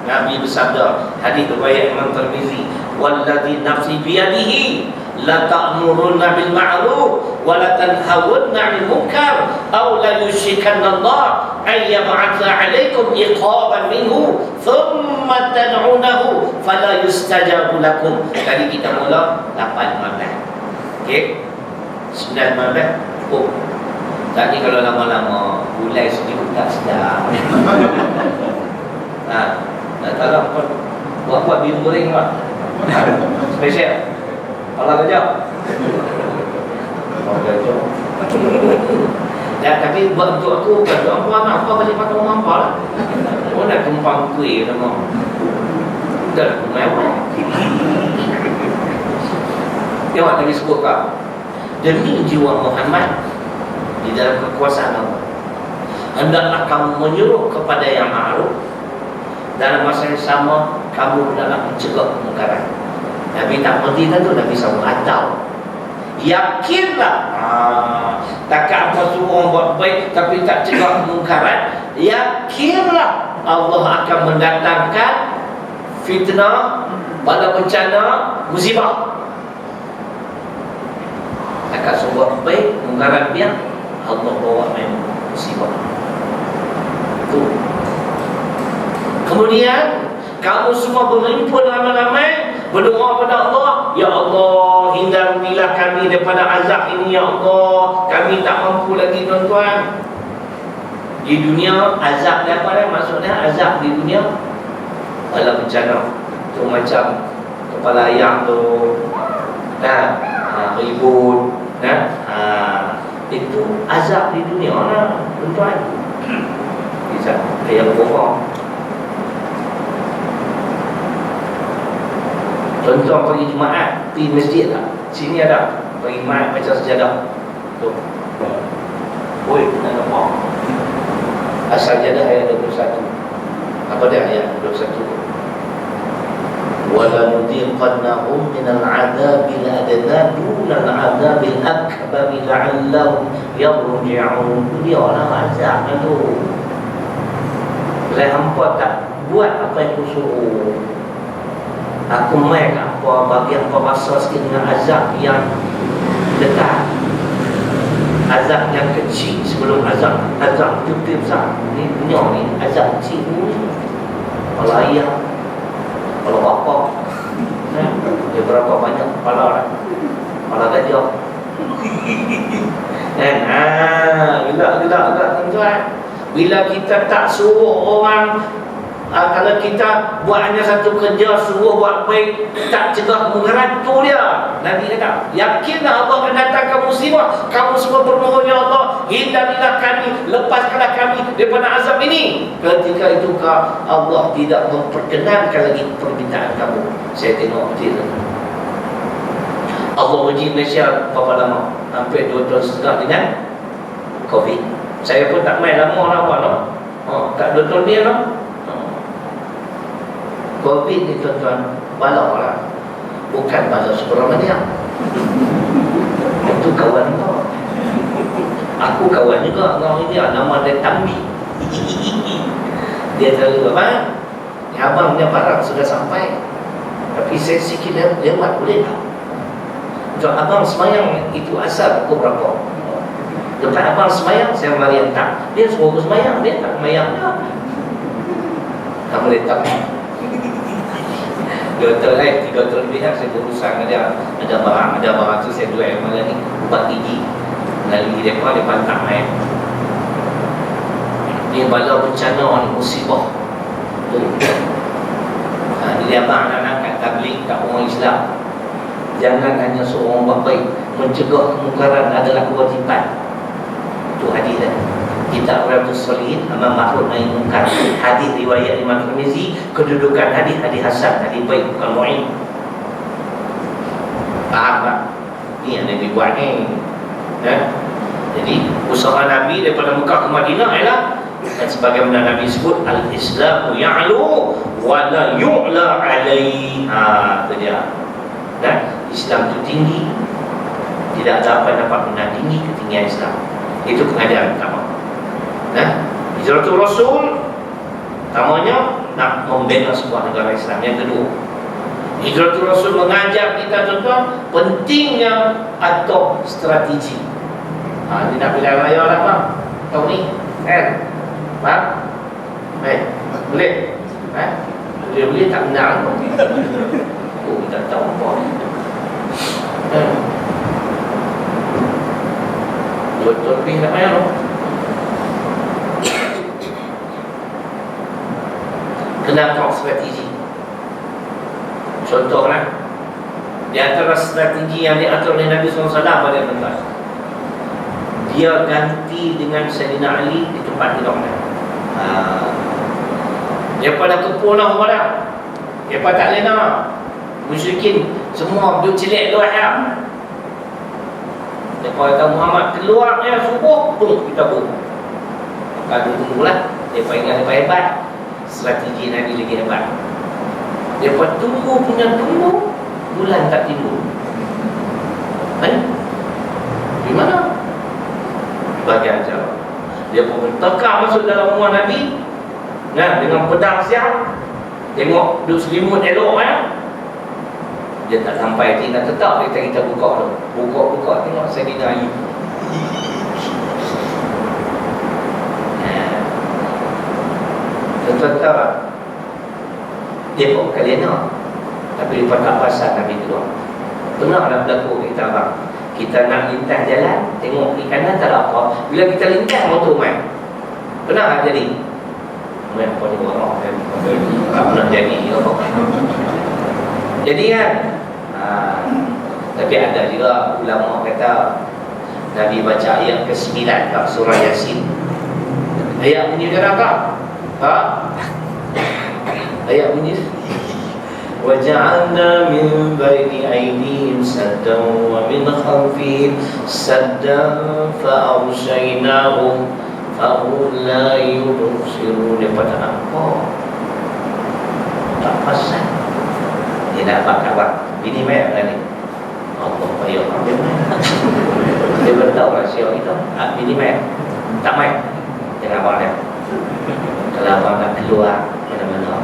Nabi bersabda, hadis riwayat Imam Tirmizi, "Wallazi nafsi biyadihi la ta'muruna bil ma'ruf wa la tanhawunna 'anil munkar aw la yushikanna Allah ay yab'atha 'alaykum iqaban minhu thumma tad'unahu fala yustajabu lakum." Tadi kita mula 8-15. Okey. 9-15. Oh. Tadi kalau lama-lama ulai sedikit tak sedap. Tak tahu buat biru goreng lah. Spesial. Allah gajah. Allah gajah. Tapi buat untuk aku bukan untuk apa nak apa balik pakai orang apa lah. Oh nak tumpang kuih sama. Dah mewah. Tengok Nabi sebut kau. Demi jiwa Muhammad di dalam kekuasaan Allah, hendaklah kamu menyuruh kepada yang ma'ruf, dalam masa yang sama kamu dalam mencegah kemungkaran. Nabi tak berhenti tu, Nabi sama atau yakinlah, takkan apa suruh orang buat baik tapi tak cegah kemungkaran, yakinlah Allah akan mendatangkan fitnah, bala bencana, musibah. Takkan suruh buat baik, kemungkaran dia Allah bawa main musibah. Tu. Kemudian kamu semua berhimpun ramai-ramai berdoa kepada Allah, ya Allah, hindarilah kami daripada azab ini ya Allah. Kami tak mampu lagi tuan-tuan. Di dunia azab dia apa dia? Maksudnya azab di dunia adalah bencana. Tu macam kepala ayam tu, ribut, itu azab di dunia lah tuan-tuan. Bisa kayak bohong. Contoh pergi Jumaat, pergi masjid lah. Sini ada pergi Jumaat baca sejadah. Tu. Oi, nak nampak. Asal sejadah ayat 21. Apa dia ayat 21? Wala nudiqannahum minal 'adzabil adna dunal 'adzabil akbar la'allahum yarji'un. Dia orang azab tu. Saya hampa tak buat apa yang aku suruh. Aku main apa bagi apa masa sikit dengan azab yang dekat, azab yang kecil sebelum azab betul-betul besar. Ni dunia ni azab kecil ni. Kalau ayah, kalau bapa, dia berapa banyak kepala lah, kepala gajah. Bila tuan-tuan, bila kita tak suruh orang, kalau kita buat hanya satu kerja, suruh buat baik, tak cegah kemungkaran, tu dia. Nabi kata, yakinlah Allah akan datangkan musibah. Kamu semua bermohon, ya Allah, hindarilah kami, lepaskanlah kami daripada azab ini. Ketika itu Allah tidak memperkenankan lagi permintaan kamu. Saya tengok betul. Allah uji Malaysia berapa lama? Hampir 2 tahun setengah dengan COVID. Saya pun tak main lama lah apa no? Tak 2 tahun dia no? COVID ni tuan-tuan, bala lah. Bukan bala Subramania. Itu kawan kau. Aku kawan juga dengan dia. Nama dia Tambi. Dia selalu apa? Abang dia barang sudah sampai, tapi saya sikit lewat boleh tak? Macam abang semayang itu asal pukul berapa? Lepas abang semayang, saya mari hantar. Dia suruh aku semayang, dia tak semayang dah. Tak boleh tak. Doktor 3 tahun lebih saya berurusan ada barang tu saya jual malam ni ubat gigi melalui mereka dia pantang ni bala bencana ni musibah tu. Jadi abang nak angkat tabligh kat orang Islam, jangan hanya seorang buat baik, mencegah kemungkaran adalah kewajipan. Tu hadis dia. Kitab Riyadhus Shalihin Amal Ma'ruf Nahi Munkar, hadis riwayat Imam Tirmizi, kedudukan hadis hasan, hadis baik, bukan mu'in. Faham tak? Ni yang Nabi buat ni. Jadi usaha Nabi daripada Mekah ke Madinah ialah, dan sebagaimana Nabi sebut, al-Islamu ya'lu wa la yu'la alaihi. Itu dia. Islam itu tinggi, tidak dapat menandingi ketinggian Islam. Itu pengajaran pertama. Hijratul Rasul pertamanya nak membina sebuah negara Islam. Yang kedua, Hijratul Rasul mengajar kita tuan-tuan pentingnya atau strategi. Dia nak pilihan raya lah bang, tahun ni kan? Bang? Boleh? Boleh tak menang pun. Kita tahu apa ni. Betul lebih tak payah tu. Kena tahu strategi. Contohlah, di antara strategi yang diatur oleh Nabi SAW pada tuan-tuan, dia ganti dengan Sayyidina Ali di tempat tidur dia. Dia pada kepul lah orang dah. Dia pada tak lena. Musyrikin semua duduk celik luar ya. Dia kata Muhammad keluar ya subuh, kita bunuh. Maka tunggulah. Dia ingat dia hebat. Strategi Nabi lagi hebat. Dia tunggu bulan tak timbul. Di mana? Bagian cara. Dia pun tekak masuk dalam rumah Nabi. Dengan pedang siap. Tengok duduk selimut elok ya. Dia tak sampai tinggal tetap kita buka tu. Buka tengok Sayyidina Ali. Tuan-tuan, dia pun kalena. Tapi dia tak pasal Nabi keluar. Pernahlah berlaku kita abang. Kita nak lintas jalan, tengok kiri kanan tak ada apa. Bila kita lintas motor main. Pernah tak jadi? Main apa ni orang tak pernah jadi. Jadi kan, tapi ada juga ulama kata Nabi baca ayat ke-9 surah Yasin. Ayat bunyi dia apa? Ayat bunyi وَجَعَلْنَا مِنْ بَيْنِ أَيْدِيهِمْ سَدًّا وَمِنْ خَلْفِهِمْ سَدًّا فَأَغْشَيْنَاهُمْ فَهُمْ لَا يُبْصِرُونَ. Daripada apa? Tak pasal. Dia nak abang bini main kan ni. Allah payah ambil main. Dia beritahu rahsia kita. Bini main. Tak main. Jangan abang dia. Kalau abang nak keluar mana-mana,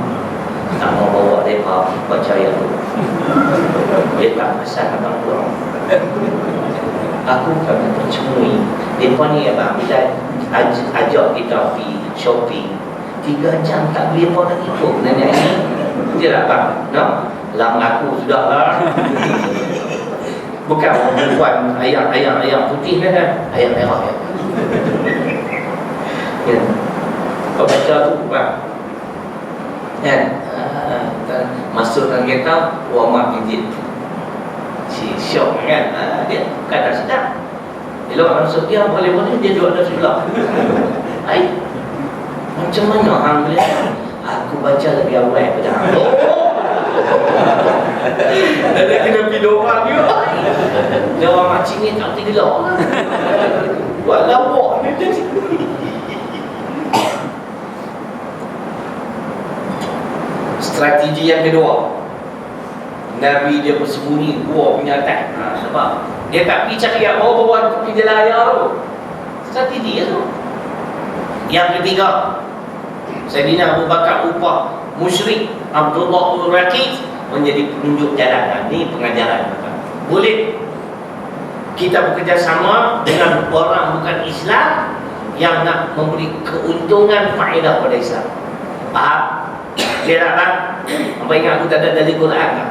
tak mau bawa mereka baca ayat tu, dia tak pasal abang keluar. Aku kata percumui. Mereka ni abang bila ajak kita pergi shopping 3 jam tak beli apa nak ikut nenek ni. Dia tak abang, no? Lama aku sudah lah. Bukan perempuan ayam putih kan? Ayam merah ya. Ya. Kau baca tu bang. Kan? Masuk dalam kereta, warm pijit. Si syok kan? Dia bukan tak sedap. Elok masuk dia boleh-boleh dia duduk ada sebelah. Macam mana hang boleh? Aku baca lebih awal pada hang. Dia kena pergi doa dia. Dia orang macam ni tak boleh gelak. Buat lawak dia. Strategi yang kedua, Nabi dia bersembunyi gua punya atas. Sebab dia tak pergi cari bawa pergi jalan raya tu. Strategi tu. Yang ketiga, Sayyidina Abu Bakar upah musyrik Abdullah bin Raqib menjadi penunjuk jalan. Ini pengajaran. Boleh kita bekerjasama dengan orang bukan Islam yang nak memberi keuntungan faedah pada Islam. Faham? Dia tak kan? Apa ingat aku tak ada dari Quran tak?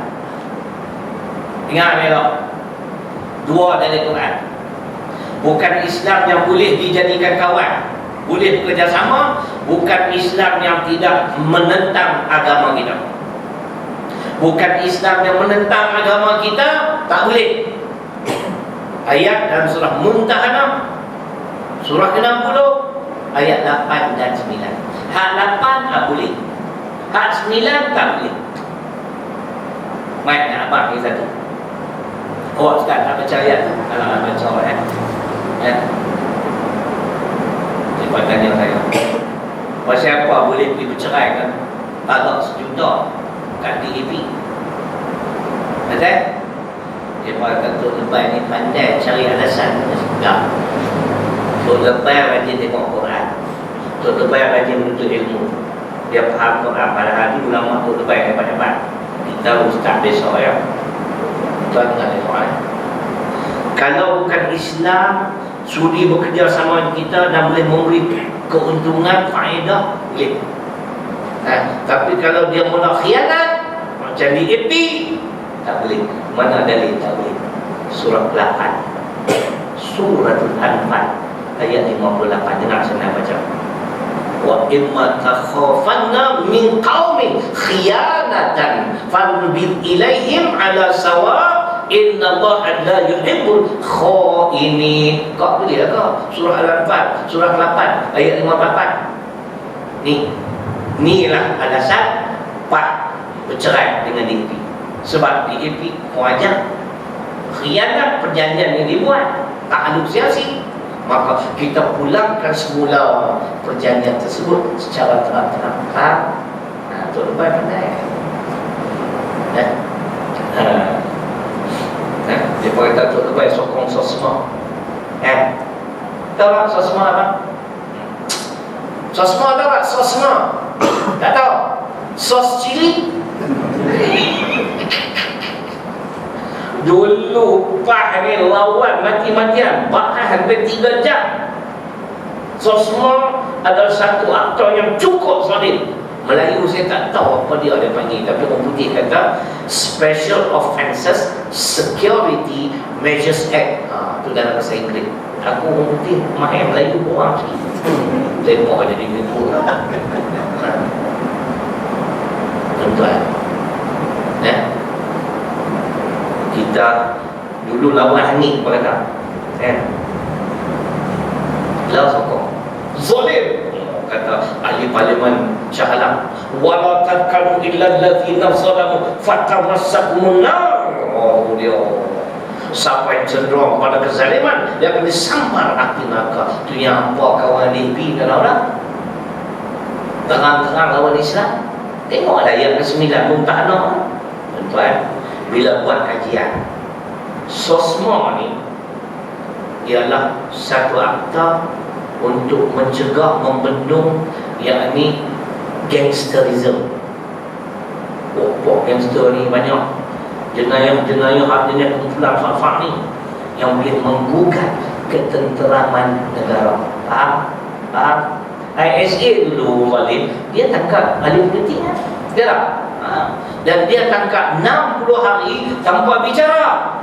Ingat ni tak? 2 dari Quran. Bukan Islam yang boleh dijadikan kawan, boleh bekerjasama. Bukan Islam yang tidak menentang agama kita. Bukan Islam yang menentang agama kita, tak boleh. Ayat dalam surah Mumtahanah, surah ke-60, ayat 8 dan 9. Hak 8 tak boleh. Hak 9 tak boleh. Baik, nak abang ni satu. Awak sekarang tak baca ayat tu. Kalau nak baca ayat dia tanya saya, pasal apa boleh pergi bercerai kan? Talak 1 juta kat DAP. Betul? Dia kata Tok Lebay ni pandai cari alasan. Tak. Tok Lebay rajin tengok Quran. Tok Lebay rajin menuntut ilmu. Dia faham Quran. Padahal ni ulama Tok Lebay hebat-hebat. Kita ustaz besok ya. Tuan dengan Quran. Kalau bukan Islam sudi bekerja sama dengan kita dan boleh memberi keuntungan, faedah, boleh. Tapi kalau dia mula khianat macam di AP, tak boleh. Mana dalil? Tak boleh. Surah 8 Suratul Anfal ayat 58. Dengar saya baca. Wa imma takhafanna min qaumin khiyanatan fanbid ilaihim ala sawa inna Allah la yuhibbul khainin. Kau boleh tak kau? Surah Al-Anfal surah 8 ayat 54. Inilah alasan Pak bercerai dengan DAP. Sebab DAP wajar khianat perjanjian yang dibuat, tak alusiasi. Maka kita pulangkan semula perjanjian tersebut secara terang-terang. Tok Lebay pandai. Dia kata Tok Lebay sokong sosma. Tahu tak sosma apa? Sosma tahu tak? Sosma tak tahu? Sos cili. Dulu Pak ni lawan mati-matian, bahkan hampir 3 jam. Sosma adalah satu aktor yang cukup solid. Melayu saya tak tahu apa dia panggil, tapi orang putih kata Special Offences Security Measures Act. Itu dalam bahasa Inggeris. Aku orang putih mahir Melayu orang sikit. Lepok ada di gitu. Tuan-tuan, kita dulu lawan ni apa kata? Lawan sokong zalim, kata ahli parlimen Shah Alam, wala tadkalu illa allazina zalamu fatamassakumun nar. Oh dia, siapa yang cenderung pada kezaliman dia akan disambar api neraka. Itu yang apa kawan DP dan orang terang-terang lawan Islam. Tengoklah ayat ke-9 Muntah Anak. Tuan, bila buat kajian sosma ni ialah satu akta untuk mencegah, membendung yakni gangsterism. Gangster ni banyak jenayah-jenayah artinya kumpulan fak-fak ni yang boleh menggugat ketenteraman negara. Faham? ISA dulu Walid, dia tangkap ahli politik kan? Dia tak? Dan dia tangkap 60 hari tanpa bicara.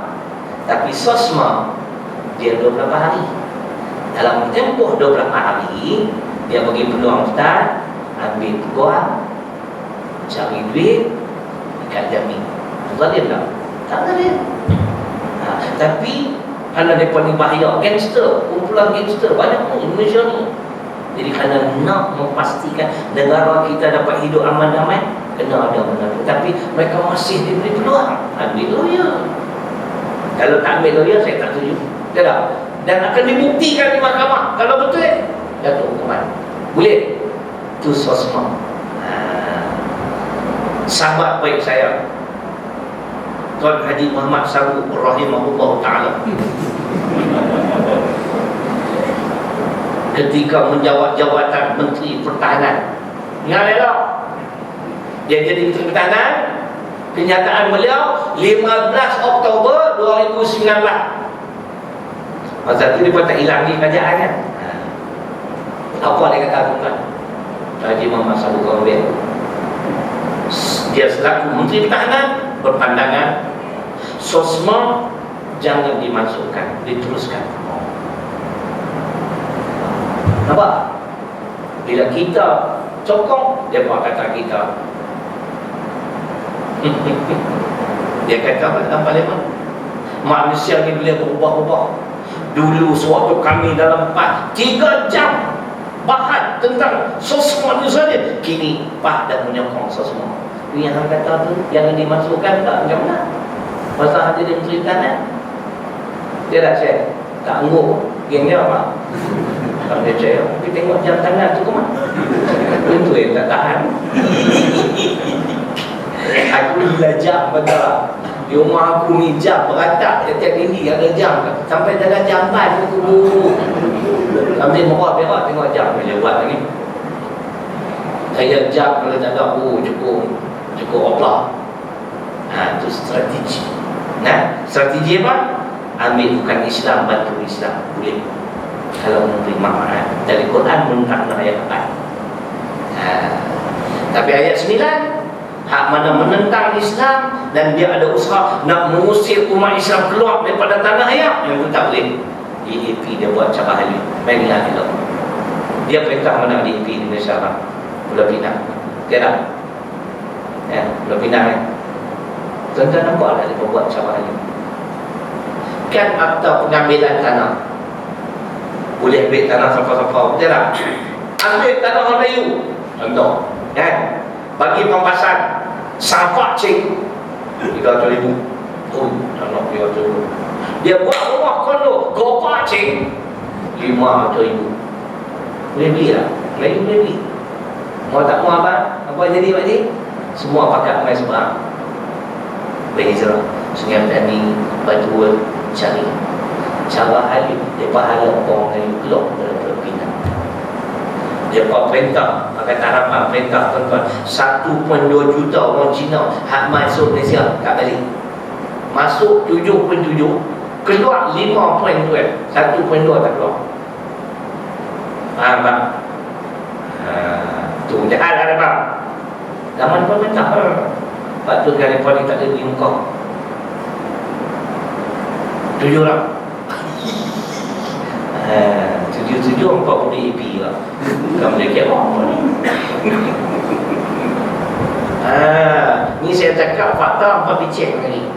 Tapi sosma dia 12 hari. Dalam tempoh 12 hari dia bagi peluang Ustaz ambil peguam, cari duit, ikat jamin. Zalim tak? Tak zalim. Tapi kerana mereka ni bahaya, gangster, kumpulan gangster banyak pun Indonesia ni. Jadi kerana nak memastikan negara kita dapat hidup aman damai, kena ada benda tu. Tapi mereka masih diberi peluang ambil lawyer. Kalau tak ambil lawyer, saya tak setuju. Tak? Dan akan dibuktikan di mahkamah. Kalau betul, jatuh hukuman. Boleh. Itu sosma. Sahabat baik saya Tuan Haji Muhammad Sabu rahimahullah ta'ala, ketika menjawab jawatan Menteri Pertahanan, ingat tak? Dia jadi Menteri Pertahanan, kenyataan beliau 15 Oktober 2019. Masa itu dia tak hilang ni kerajaan kan? Apa dia kata tuan Haji Muhammad Sabu Rahimahullah? Dia selaku Menteri Pertahanan berpandangan sosma jangan dimasukkan, diteruskan. Nampak? Bila kita sokong, dia buat kata kita. Dia kata apa dalam parlimen? Manusia ni boleh berubah-ubah. Dulu sewaktu kami dalam 3 jam bahas tentang sosma ni saja, kini Pak dah menyokong sosma. Yang kata tu jangan dimasukkan, tak macam mana? Pasal dia Menteri Pertahanan, dia dah share tak anggur gengnya apa? Tak dia share. Tapi tengok jam tangan tu ke mana? Itu yang tak tahan. Aku belajar betul Di rumah aku ni jam beratak, tiap ini ada jam. Sampai dalam jamban tu sambil merah berak tengok jam dia buat lagi. Saya jam kalau tak ada cukup oplah. Itu strategi. Nah, strategi apa? Ambil bukan Islam, bantu Islam. Boleh. Kalau menerima dari Quran menentang ayat 4. Tapi ayat 9, hak mana menentang Islam dan dia ada usaha nak mengusir umat Islam keluar daripada tanah ayat, yang itu tak boleh. DAP dia buat cara halim. Baik lihat elok. Dia perintah mana DAP di Malaysia lah. Pulau Pinang. Okey tak? Ya, Pulau Pinang kan. Tuan-tuan nampak lah dia buat cara halim. Kan akta pengambilan tanah. Boleh ambil tanah siapa-siapa, betul tak? Ambil tanah orang Melayu. Contoh, kan? Bagi pampasan Safak cik 300,000. Oh, tanah 300,000. Dia buat rumah kondo Gopak cik 500,000. Boleh beli tak? Melayu boleh beli. Mau tak mau apa jadi Pak Cik? Semua pakat main seberang. Berhijrah Sungai Petani, Batu cari cara halim. Mereka halal orang Melayu keluar dari Pulau Pinang. Mereka perintah, pakai harapan perintah tuan-tuan, 1.2 juta orang Cina hak masuk Malaysia tak balik. Masuk 7.7, keluar 5.2, 1.2 tak keluar. Faham tak? Tu jahat ada tak? Zaman pemerintah Pak tu kan mereka ni tak ada beri muka. Tujuh lah. Tujuh empat pun DAP lah. Kamu dia kira apa ni? Ni saya cakap fakta empat bicik ni.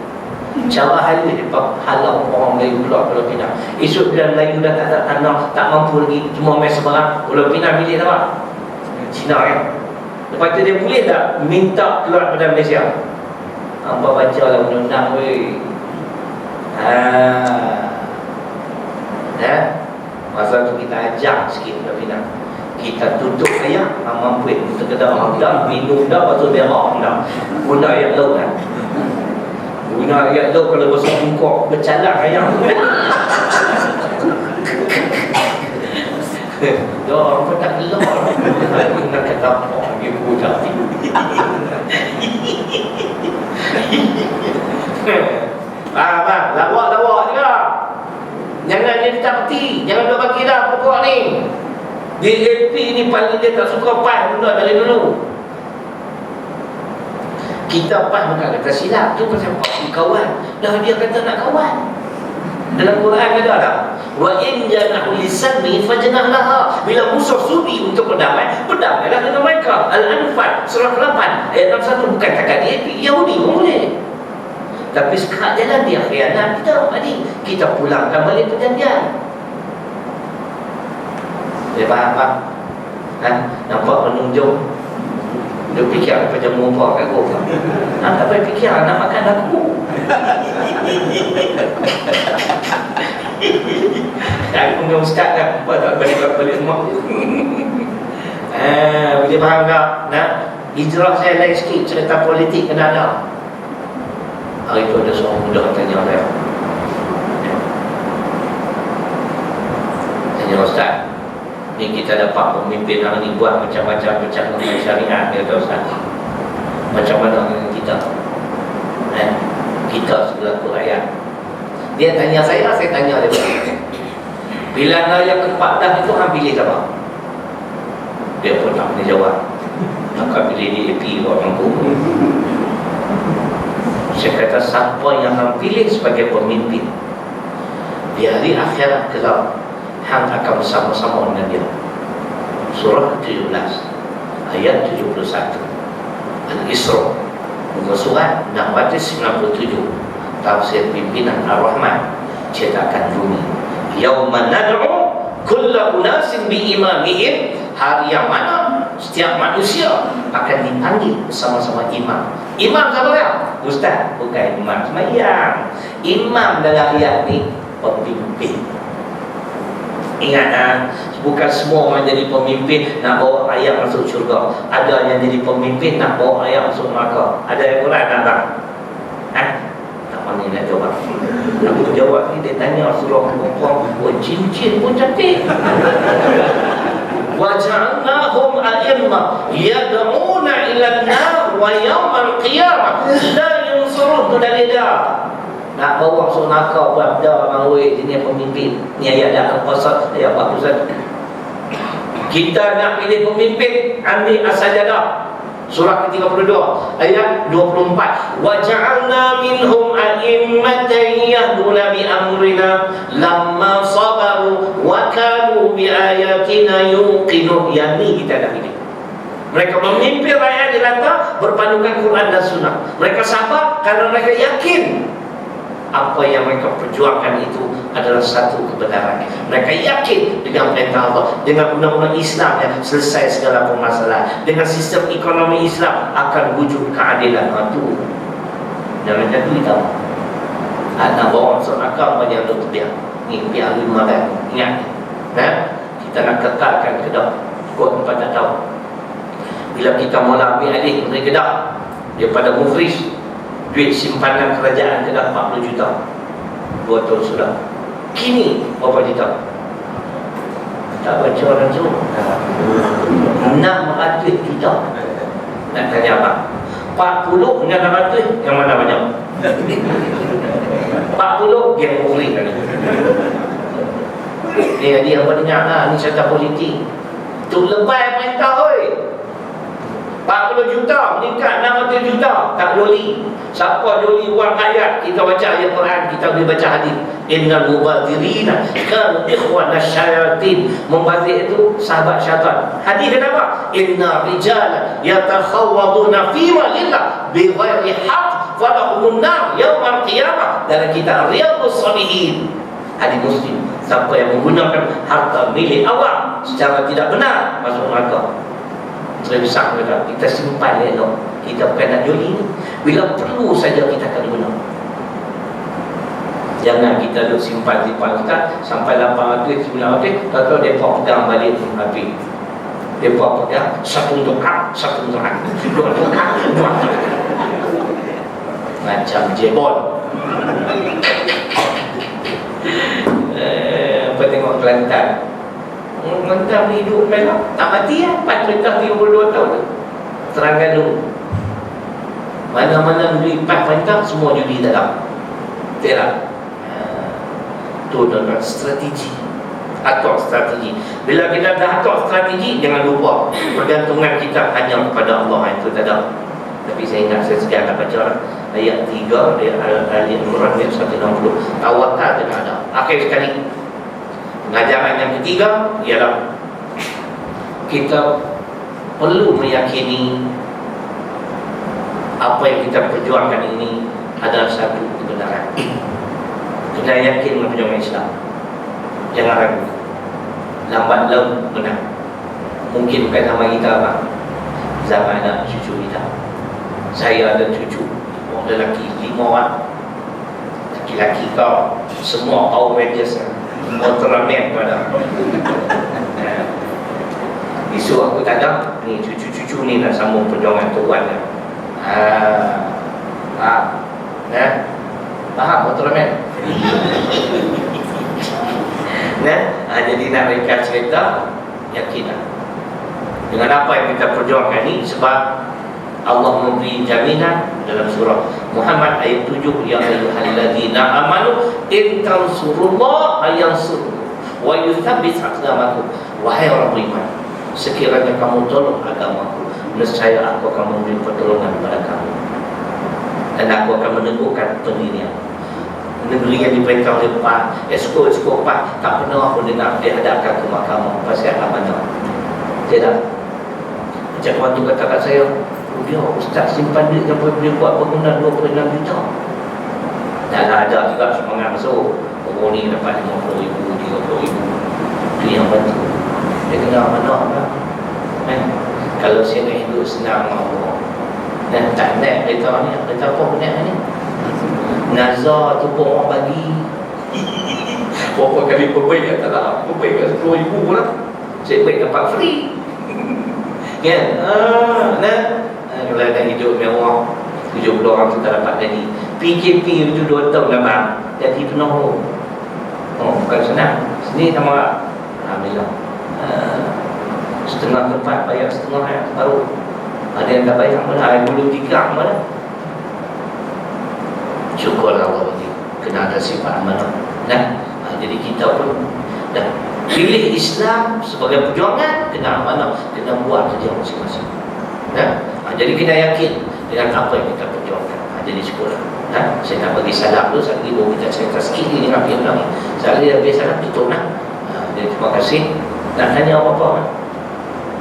Cara halus dia halau orang Melayu keluar Pulau Pinang. Esok bila Melayu dah tak ada tanah, tak mampu lagi, cuma main sebarang, Pulau Pinang milik apa? Cina kan. Lepas tu dia boleh tak minta keluar pada Malaysia? Hampa baca lah undang-undang weh. Masa tu kita ajak sikit Pulau Pinang. Kita tutup ayam, mampu untuk kedai orang dah, minum dah, lepas tu berak dah. Guna ayat laut kan. Guna ayat laut kalau besar bungkuk, bercalak ayam. Dia orang pun tak gelap. Aku nak kata apa, dia budak ni. Faham? Lawak juga. Jangan jadi takti, jangan dia bagi dah pokok ni. DAP ni paling dia tak suka PAS benda dari dulu. Kita PAS bukan kata silap, tu pasal kawan. Dah dia kata nak kawan. Dalam Quran ada tak? Wa in janahu lisanmi fajnah laha. Bila musuh sudi untuk berdamai, berdamailah dengan mereka. Al-Anfal surah 8 ayat 61. Bukan takat DAP, Yahudi pun boleh. Tapi sekarang jalan dia khianat kita. Kita pulangkan balik perjanjian. Dia faham tak? Nampak penunjuk. Dia fikir apa jamu apa kat aku. Tak payah fikir nak makan aku. Aku punya ustaz kan, buat tak balik rumah. Boleh faham tak? Hijrah saya lain sikit, cerita politik kena ada. Hari tu ada seorang muda tanya saya. Tanya ustaz, ni kita dapat pemimpin hari ni buat macam-macam dengan syariat, dia tahu ustaz. Macam mana dengan kita? Kita selaku rakyat. Dia tanya saya tanya dia. Bila raya ke-14 itu hang pilih siapa? Dia pun tak boleh jawab. Nak pilih DAP orang tu. Saya kata siapa yang hang pilih sebagai pemimpin di hari akhirat kelak, hang akan bersama-sama dengan dia. Surah 17 ayat 71 Al-Isra, muka surat 697, tafsir pimpinan Ar-Rahman, cetakan bumi. Yauma nad'u kulla unasin biimamihim, hari yang mana setiap manusia akan dipanggil bersama-sama imam. Imam siapa dia? Ustaz, bukan imam sembahyang. Imam dalam ayat ni pemimpin. Ingat bukan semua orang jadi pemimpin nak bawa rakyat masuk syurga. Ada yang jadi pemimpin nak bawa rakyat masuk neraka. Ada yang Quran tak? mana nak jawab. Aku jawab ni, dia tanya surah perempuan, cincin pun cantik. وَجَعَلْنَاهُمْ أَئِمَّةً يَدْعُونَ إِلَى النَّارِ وَيَوْمَ الْقِيَامَةِ لَا يُنصَرُونَ. Tu dari dah nak bawa masuk nakal buat dah mawai jenis pemimpin. Ni ayat dah Al-Qasas ayat 41. Kita nak pilih pemimpin, ambil as-sajadah surah ke-32 ayat 24. Wa ja'alna minhum a'immatan yahduna bi amrina lamma sabaru wa kanu bi ayatina yuqinun. Yang ni kita nak pilih. Mereka memimpin rakyat di rata berpandukan Quran dan Sunnah. Mereka sabar kerana mereka yakin apa yang mereka perjuangkan itu adalah satu kebenaran. Mereka yakin dengan perintah Allah, dengan undang-undang Islam yang selesai segala permasalahan, dengan sistem ekonomi Islam akan wujud keadilan. Itu jangan jadi tahu. Nak bawa masuk nakal banyak untuk dia. Ni pihak 5 dah. Ingat. Kita nak kekalkan Kedah. Kod 4 tak tahu. Bila kita mula ambil alih negeri Kedah daripada Mufris, duit simpanan kerajaan Kedah 40 juta 2 tahun sudah. Kini berapa juta? Tak baca orang tu 600 juta. Nak tanya apa? 40 dengan 600 yang mana banyak? 40 yang Mufris tadi. Dia apa dengar lah, ni serta politik. Tu lebay perintah oi. 40 juta meningkat 600 juta tak joli. Siapa joli wang ayat? Kita baca ayat Quran, kita boleh baca hadis. Innal mubadzirina kanu ikhwana syayatin. Mubadzir itu sahabat syaitan. Hadis kata apa? Inna rijala yatakhawwaduna fi walillah bighairi haqq falahumun nar yaumil qiyamah. Dalam kitab Riyadhus Shalihin, hadis Muslim, siapa yang menggunakan harta milik awam secara tidak benar masuk neraka. Lebih besar kita simpan elok. Kita bukan nak joli ni. Bila perlu saja kita akan guna. Jangan kita duduk simpan kita sampai 800, 900, tahu mereka pedang balik habis. Mereka pedang satu untuk kak, satu untuk aku, dua untuk kak, dua untuk aku. Macam jebol. Apa tengok Kelantan, Kelantan hidup memang tak mati lah. 432 tahun. Terangkan dulu, mana-mana negeri 4 perintah semua judi dalam. Tidak. Itu adalah strategi. Atur strategi. Bila kita dah atur strategi, jangan lupa pergantungan kita hanya kepada Allah. Itu tak ada. Tapi saya ingat saya sekian nak baca ayat 3 ayat Al-Imran ayat 160. Tawakal tidak ada. Akhir sekali, pengajaran yang ketiga ialah kita perlu meyakini apa yang kita perjuangkan ini adalah satu kebenaran. Kita yakin dengan perjuangan Islam. Jangan ragu. Lambat laun menang. Mungkin bukan zaman kita apa, zaman anak cucu kita. Saya ada cucu, orang lelaki 5 orang. Laki-laki kau semua Power Rangers, Ultraman tu ada. Isu aku tak ada. Ni cucu-cucu ni nak sambung perjuangan tuan dia. Faham Ultraman? Jadi nak mereka cerita, yakinlah dengan apa yang kita perjuangkan ni. Sebab Allah memberi jaminan dalam surah Muhammad ayat 7, ya ayyuhalladzina amanu in tansurullaha yansurkum wa yuthabbit aqdamakum. Wahai orang beriman, sekiranya kamu tolong agamaku, nescaya aku akan memberi pertolongan kepada kamu dan aku akan meneguhkan pendirian. Negeri yang diperintah oleh Pak Esko Pak tak pernah aku dengar dia hadapkan ke mahkamah pasal amanah. Tidak. Macam orang tu kata kat saya, dia ustaz simpan duit sampai boleh buat bangunan 26 juta. Dan ada juga semangat masuk, orang ni dapat 50,000, 30,000. Itu yang bantu. Dia kena amanah lah. Kalau saya nak hidup senang Allah, dan tak naik kereta ni, kereta apa pun naik ni, nazar tu pun orang bagi. Berapa kali perbaik tak lah, perbaik kat 10,000 lah. Saya baik dapat free. Kan? Kalau nak hidup mewah, 70 orang tu tak dapat gaji. PKP itu 2 tahun dah bang. Jadi penuh. Bukan senang. Sini sama alhamdulillah. Setengah tempat bayar setengah ya, baru. Ada yang tak bayar mana? Ada belum 3 mana? Syukurlah Allah bagi kena ada sifat amanah. Jadi kita pun dah pilih Islam sebagai perjuangan, kena amanah, kena buat saja masing-masing. Jadi kita yakin dengan apa yang kita perjuangkan. Jadi syukurlah. Saya nak bagi salam dulu, sekali baru kita cerita sikit ni dengan Nabi Ibrahim. Sekali dia bagi salam, tutup lah. Jadi terima kasih. Nak tanya apa-apa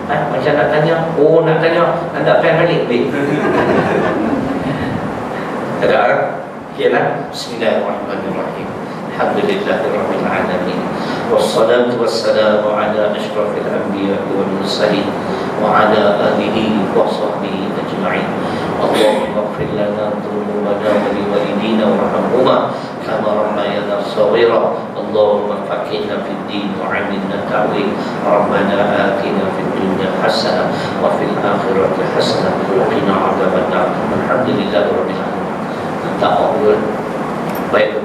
kan? Macam nak tanya, nak tanya, nak plan balik. Ada orang? Ialah Bismillahirrahmanirrahim. Alhamdulillahirabbil alamin. Wassalatu wassalamu ala asyrafil anbiya'i wal mursalin wa ala alihi wa sahbihi ajma'in. Allahumma ighfir lana dhunubana wa liwalidina warhamhuma kama rabbayana shaghira. Allahumma faqihna fid din wa 'allimna ta'wil. Rabbana atina fid dunya hasanah wa fil akhirati hasanah wa qina 'adzabannar. Alhamdulillahirabbil alamin. Tak apa. Baik.